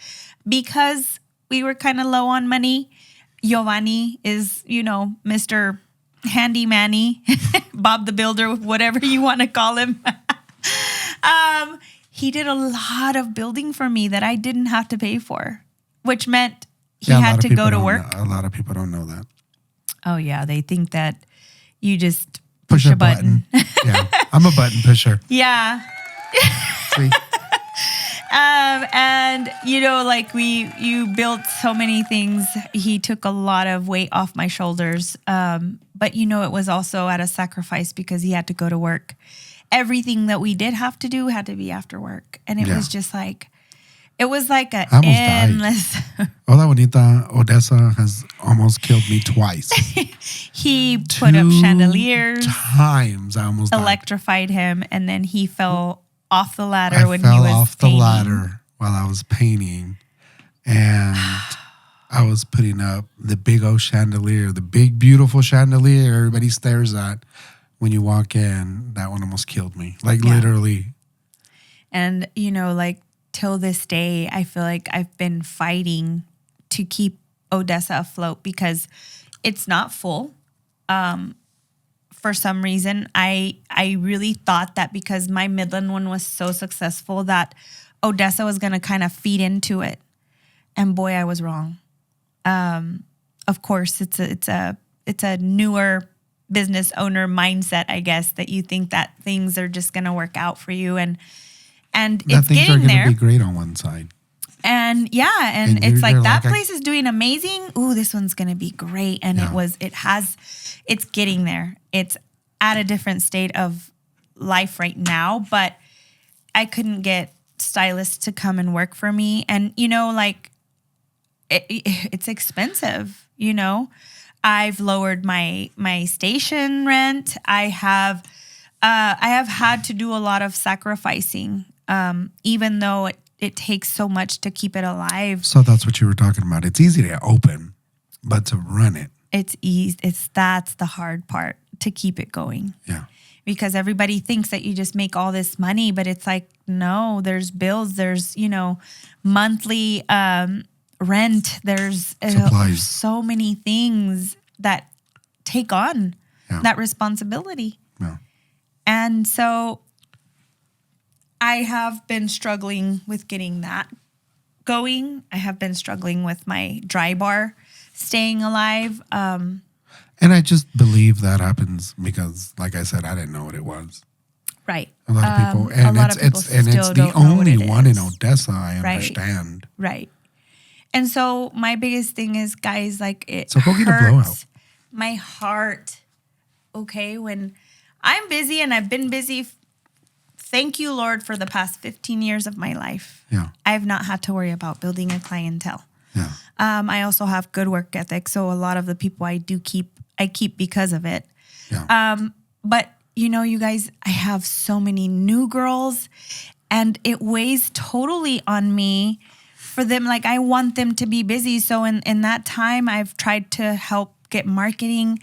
because we were kind of low on money. Giovanni is, you know, Mr. Handy Manny, Bob the Builder, whatever you want to call him. He did a lot of building for me that I didn't have to pay for, which meant he a lot had of to people go to don't work. know- a lot of people don't know that. Oh, yeah. They think that you just push a button. Yeah, I'm a button pusher. Yeah. See? And like you built so many things. He took a lot of weight off my shoulders. But it was also at a sacrifice because he had to go to work. Everything that we did have to do had to be after work. And it was just like, it was like a I almost died. endless. Hola Bonita, Odessa has almost killed me twice. He put up 2 chandeliers, times I almost died. electrified him, and then he fell off the ladder I when fell he was off painting. the ladder while I was painting, and I was putting up the big old chandelier, the big beautiful chandelier everybody stares at when you walk in. That one almost killed me, like literally. And like till this day, I feel like I've been fighting to keep Odessa afloat because it's not full. For some reason, I really thought that because my Midland one was so successful that Odessa was going to kind of feed into it. And boy, I was wrong. Of course, it's a newer business owner mindset, I guess, that you think that things are just going to work out for you. And That it's things are getting going to there. be great on one side. And And it's like you're that like, place is doing amazing. Ooh, this one's gonna be great. And it's getting there. It's at a different state of life right now, but I couldn't get stylists to come and work for me. And like it's expensive, I've lowered my station rent. I have had to do a lot of sacrificing, even though it takes so much to keep it alive. So that's what you were talking about. It's easy to open, but to run it. It's easy. That's the hard part, to keep it going. Yeah. Because everybody thinks that you just make all this money, but it's like, no, there's bills, there's, monthly rent, there's Supplies. so many things that take on that responsibility. Yeah. And so I have been struggling with getting that going. I have been struggling with my dry bar staying alive. And I just believe that happens because, like I said, I didn't know what it was. Right. A lot of people, A and lot of people it's still the don't know what only it one in is. Odessa I Right. understand. Right. And so my biggest thing is, guys, like it So go get a hurts blowout. my heart. Okay, when I'm busy and I've been busy, thank you, Lord, for the past 15 years of my life. Yeah. I've not had to worry about building a clientele. Yeah. I also have good work ethic, so a lot of the people I keep because of it. Yeah. But you guys, I have so many new girls, and it weighs totally on me for them. Like, I want them to be busy. So in that time, I've tried to help get marketing,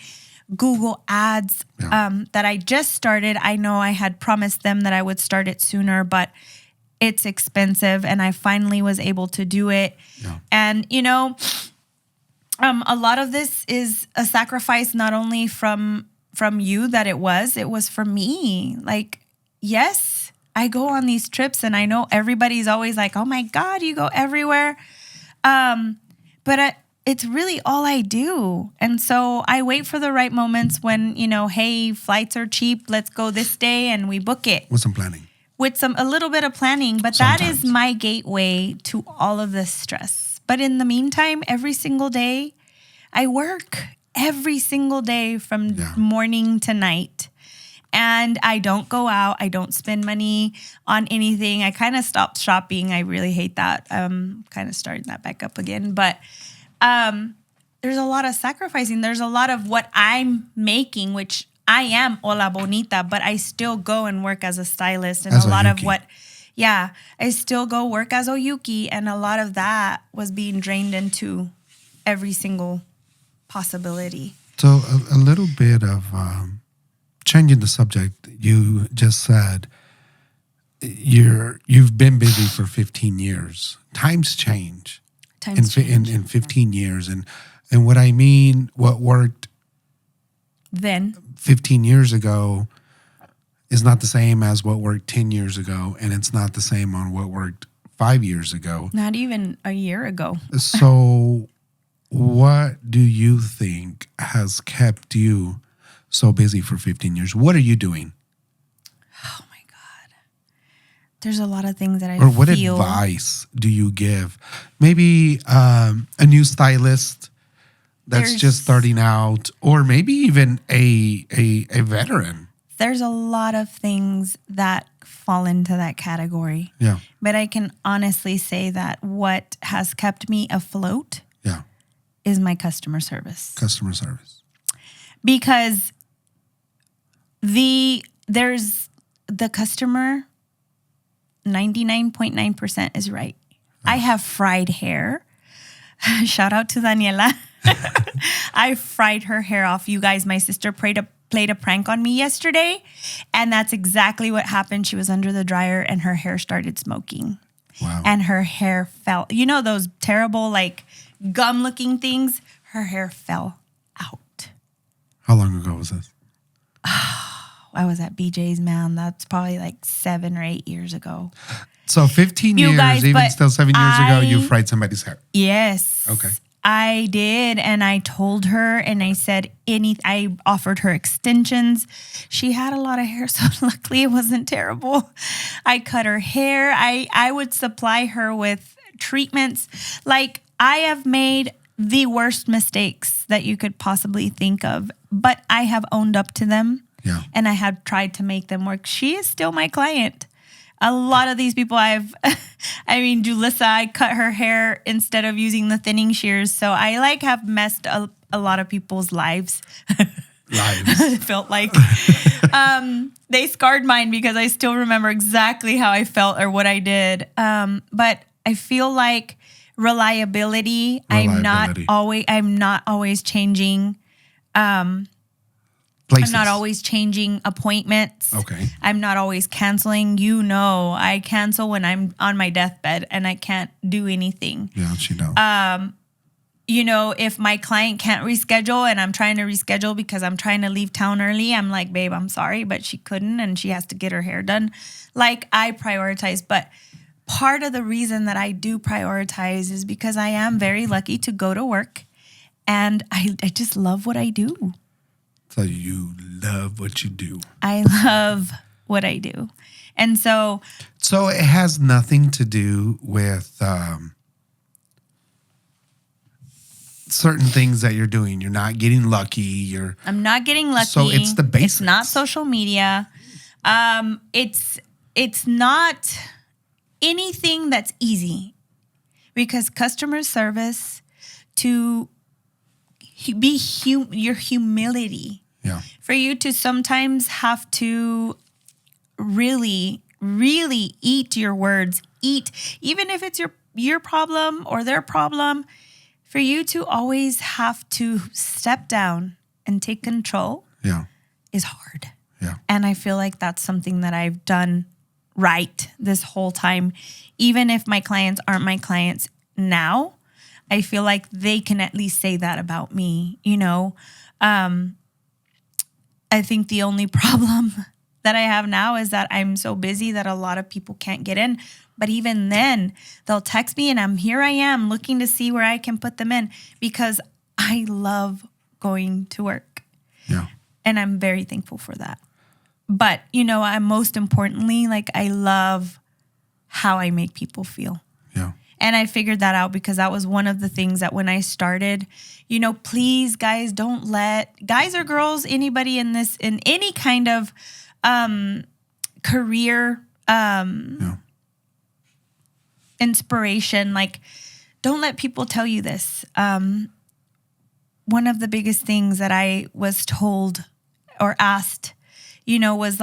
Google ads that I just started. I know I had promised them that I would start it sooner, but it's expensive, and I finally was able to do it. Yeah. And, a lot of this is a sacrifice, not only from you that it was from me. Like, yes, I go on these trips, and I know everybody's always like, oh my God, you go everywhere. But it's really all I do. And so I wait for the right moments when, hey, flights are cheap, let's go this day, and we book it. With some planning. With a little bit of planning, but that is Sometimes. my gateway to all of this stress. But in the meantime, every single day, I work every single day from morning to night. And I don't go out. I don't spend money on anything. I kind of stopped shopping. I really hate that. Kind of starting that back up again. But there's a lot of sacrificing. There's a lot of what I'm making, which I am Hola Bonita, but I still go and work as a stylist. And As a lot of Oyuki. I still go work as Oyuki. And a lot of that was being drained into every single possibility. So a little bit of changing the subject. You just said you've been busy for 15 years. Times change. In 15 years. And what I mean, what worked Then 15 years ago is not the same as what worked 10 years ago, and it's not the same on what worked 5 years ago. Not even a year ago. So what do you think has kept you so busy for 15 years? What are you doing? Oh my God. There's a lot of things that I Or what feel. advice do you give? Maybe a new stylist that's just starting out, or maybe even a veteran. There's a lot of things that fall into that category. Yeah. But I can honestly say that what has kept me afloat Yeah. is my customer service. Customer service. Because there's the customer 99.9% is right. I have fried hair. Shout out to Daniela. I fried her hair off. You guys, my sister played a prank on me yesterday, and that's exactly what happened. She was under the dryer and her hair started smoking. Wow. And her hair fell. You know those terrible like gum looking things? Her hair fell out. How long ago was this? I was at BJ's, man. That's probably like 7 or 8 years ago. So 15 You years, guys, even but still 7 years ago, you I- fried somebody's hair. Yes. Okay. I did, and I told her, and I said I offered her extensions. She had a lot of hair, so luckily it wasn't terrible. I cut her hair. I would supply her with treatments. Like, I have made the worst mistakes that you could possibly think of, but I have owned up to them. Yeah. And I have tried to make them work. She is still my client. A lot of these people Julissa, I cut her hair instead of using the thinning shears. So I have messed a lot of people's lives. It felt like they scarred mine because I still remember exactly how I felt or what I did. But I feel like reliability. I'm not always changing. Places. I'm not always changing appointments. Okay. I'm not always canceling. I cancel when I'm on my deathbed and I can't do anything. Yeah, she knows. If my client can't reschedule and I'm trying to reschedule because I'm trying to leave town early, I'm like, babe, I'm sorry, but she couldn't and she has to get her hair done. Like, I prioritize. But part of the reason that I do prioritize is because I am very lucky to go to work and I just love what I do. So you love what you do. I love what I do. And so it has nothing to do with certain things that you're doing. You're not getting lucky. I'm not getting lucky. So it's the basics. It's not social media. It's not anything that's easy, because customer service, to be your humility. Yeah. For you to sometimes have to really, really eat your words. Even if it's your problem or their problem, for you to always have to step down and take control is hard. Yeah. And I feel like that's something that I've done right this whole time. Even if my clients aren't my clients now, I feel like they can at least say that about me, I think the only problem that I have now is that I'm so busy that a lot of people can't get in. But even then, they'll text me and I am looking to see where I can put them in, because I love going to work. Yeah. And I'm very thankful for that. But, I'm most importantly, I love how I make people feel. Yeah. And I figured that out because that was one of the things that when I started, please, guys, don't let guys or girls, anybody in any kind of career inspiration, don't let people tell you this. One of the biggest things that I was told or asked, was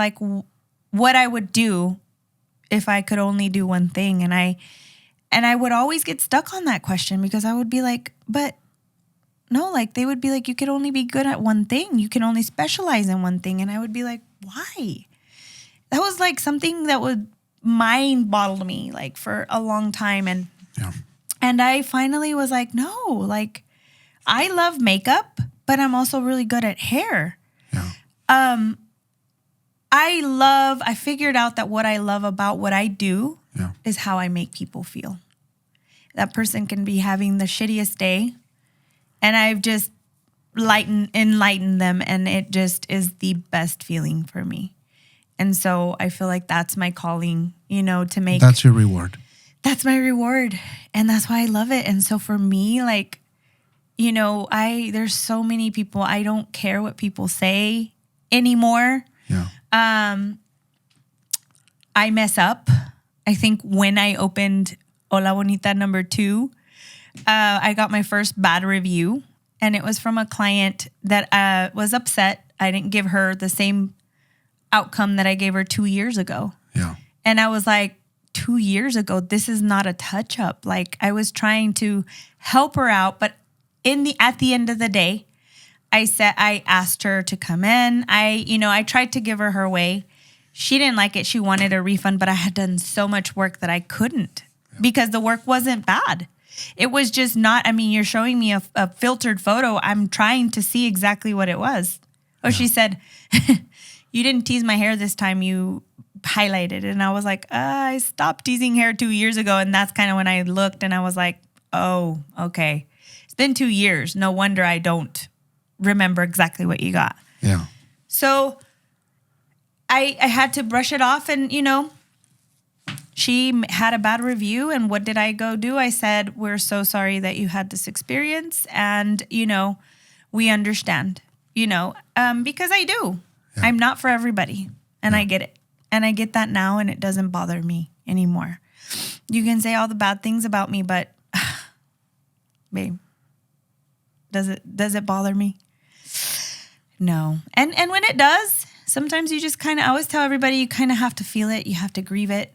what I would do if I could only do one thing. And I would always get stuck on that question, because I would be like, but no, they would be like, you could only be good at one thing. You can only specialize in one thing. And I would be like, why? That was something that would mind bottle me for a long time. And I finally was like, no, I love makeup, but I'm also really good at hair. Yeah. I figured out that what I love about what I do Yeah. is how I make people feel. That person can be having the shittiest day, and I've just enlightened them, and it just is the best feeling for me. And so I feel like that's my calling, to make. That's your reward. That's my reward, and that's why I love it. And so for me, like, there's so many people, I don't care what people say anymore. Yeah. I mess up. I think when I opened Hola Bonita #2, I got my first bad review, and it was from a client that was upset. I didn't give her the same outcome that I gave her 2 years ago. Yeah. And I was like, 2 years ago, this is not a touch up. Like, I was trying to help her out, but at the end of the day, I asked her to come in. I tried to give her way. She didn't like it. She wanted a refund, but I had done so much work that I couldn't because the work wasn't bad. It was just not, you're showing me a filtered photo. I'm trying to see exactly what it was. Oh, she said, you didn't tease my hair this time. You highlighted. And I was like, I stopped teasing hair 2 years ago. And that's kind of when I looked and I was like, oh, okay. It's been 2 years. No wonder I don't remember exactly what you got. Yeah. So I had to brush it off, and, she had a bad review. And what did I go do? I said, we're so sorry that you had this experience. And, we understand, because I do. Yeah. I'm not for everybody. And I get it. And I get that now, and it doesn't bother me anymore. You can say all the bad things about me, but babe, does it bother me? No. And when it does, sometimes you just I always tell everybody, you kind of have to feel it, you have to grieve it,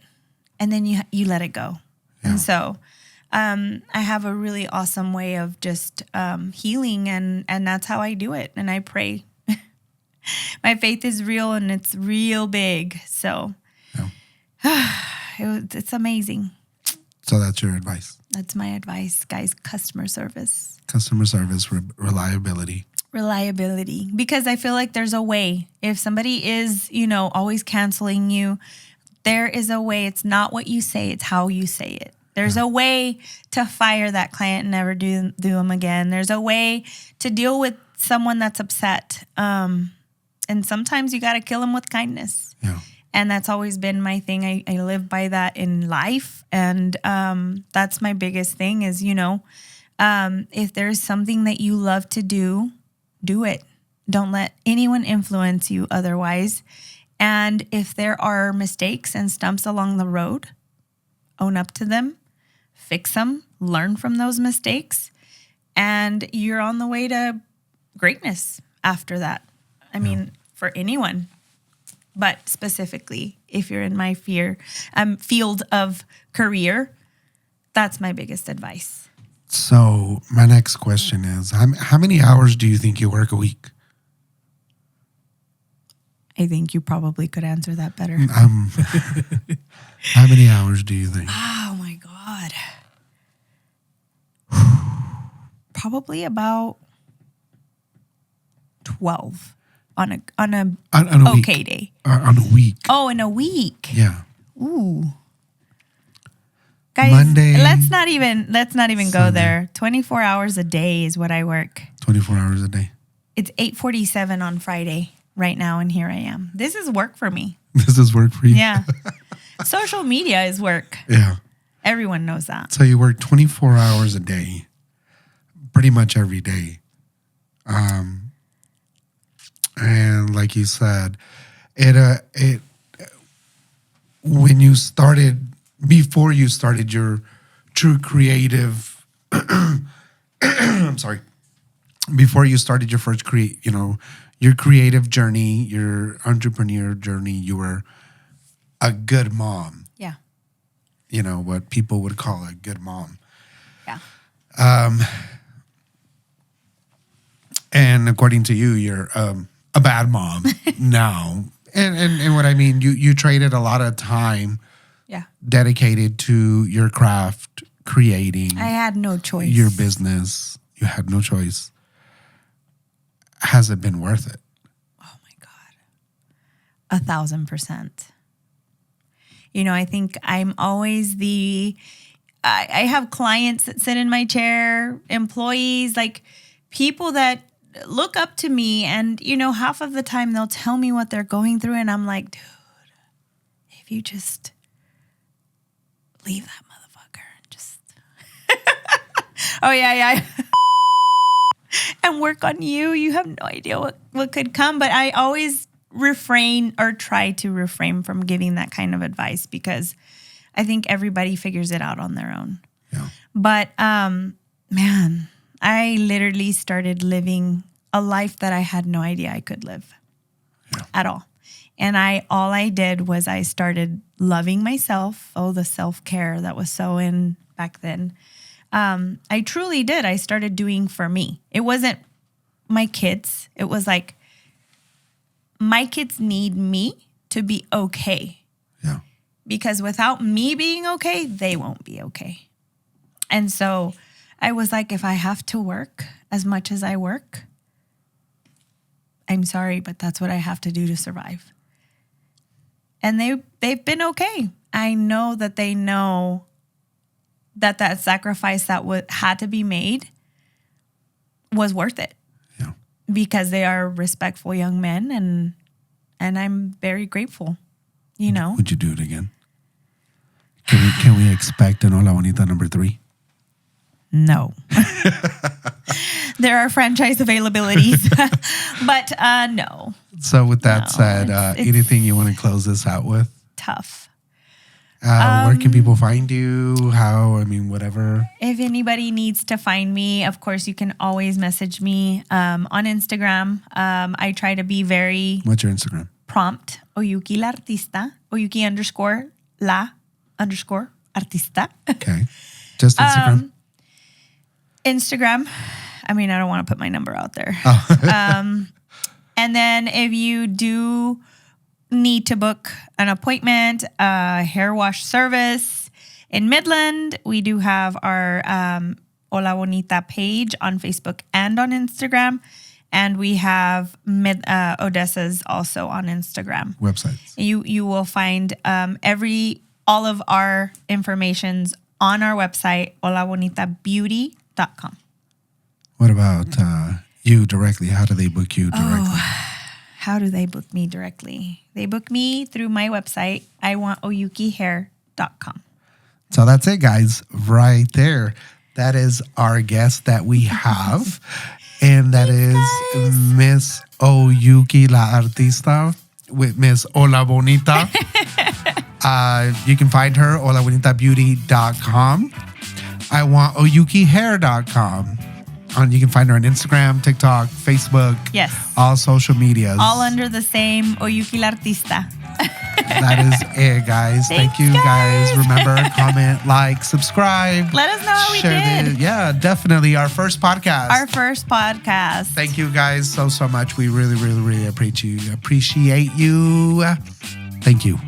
and then you let it go. Yeah. And so I have a really awesome way of just healing, and that's how I do it. And I pray. My faith is real, and it's real big. So it's amazing. So that's your advice. That's my advice, guys. Customer service. Customer service, reliability. Reliability. Because I feel like there's a way. If somebody is, always canceling you, there is a way. It's not what you say, it's how you say it. There's a way to fire that client and never do them again. There's a way to deal with someone that's upset. And sometimes you got to kill them with kindness. Yeah. And that's always been my thing. I live by that in life. And that's my biggest thing is, if there's something that you love to do, do it. Don't let anyone influence you otherwise. And if there are mistakes and stumps along the road, own up to them, fix them, learn from those mistakes, and you're on the way to greatness after that. For anyone, but specifically if you're in my field of career, that's my biggest advice. So my next question is, how many hours do you think you work a week? I think you probably could answer that better. How many hours do you think? Oh my God. Probably about 12 on a okay week. day. On a week. Oh, in a week. Yeah. Ooh. Guys, Monday, let's not even go there. 24 hours a day is what I work. 24 hours a day. It's 8:47 on Friday right now, and here I am. This is work for me. This is work for you? Yeah. Social media is work. Yeah. Everyone knows that. So you work 24 hours a day, pretty much every day. And like you said, when you started, before you started your true creative, I'm sorry, before you started your first your creative journey, your entrepreneur journey, you were a good mom. Yeah. What people would call a good mom. Yeah. And according to you, you're a bad mom now. And what I mean, you traded a lot of time dedicated to your craft, creating. I had no choice. Your business. You had no choice. Has it been worth it? Oh my God. 1,000%. You know, I think I'm always I have clients that sit in my chair, employees, like people that look up to me. And, you know, half of the time they'll tell me what they're going through. And I'm like, dude, if you just leave that motherfucker and just, oh, yeah. and work on you. You have no idea what could come. But I always refrain or try to refrain from giving that kind of advice because I think everybody figures it out on their own. Yeah. But, man, I literally started living a life that I had no idea I could live at all. And all I did was I started loving myself. Oh, the self-care that was so in back then. I truly did. I started doing for me. It wasn't my kids. It was like, my kids need me to be okay. Yeah. Because without me being okay, they won't be okay. And so I was like, if I have to work as much as I work, I'm sorry, but that's what I have to do to survive. And they've been okay. I know that they know that sacrifice that had to be made was worth it. Yeah. Because they are respectful young men, and I'm very grateful, you know. Would you do it again? Can we expect an Hola Bonita number 3? No. There are franchise availabilities, but no. So with that said, it's anything you want to close this out with? Tough. Where can people find you? Whatever. If anybody needs to find me, of course, you can always message me on Instagram. I try to be very... What's your Instagram? Prompt. Oyuki La Artista. Oyuki_La_artista. Okay. Just Instagram? Instagram. I don't want to put my number out there. Oh. And then if you do need to book an appointment, hair wash service in Midland, we do have our Hola Bonita page on Facebook and on Instagram. And we have Odessa's also on Instagram. Websites. You will find all of our informations on our website, holabonitabeauty.com. What about you directly? How do they book you directly? How do they book me directly? They book me through my website, iwantoyukihair.com. So that's it, guys. Right there. That is our guest that we have. And that is Miss Oyuki La Artista with Miss Hola Bonita. You can find her, holabonitabeauty.com. iwantoyukihair.com. You can find her on Instagram, TikTok, Facebook. Yes. All social medias. All under the same Oyuki La Artista. That is it, guys. Thank you, guys. Remember, comment, like, subscribe. Let us know how we did. Yeah, definitely. Our first podcast. Thank you, guys, so much. We really, really, really appreciate you. Thank you.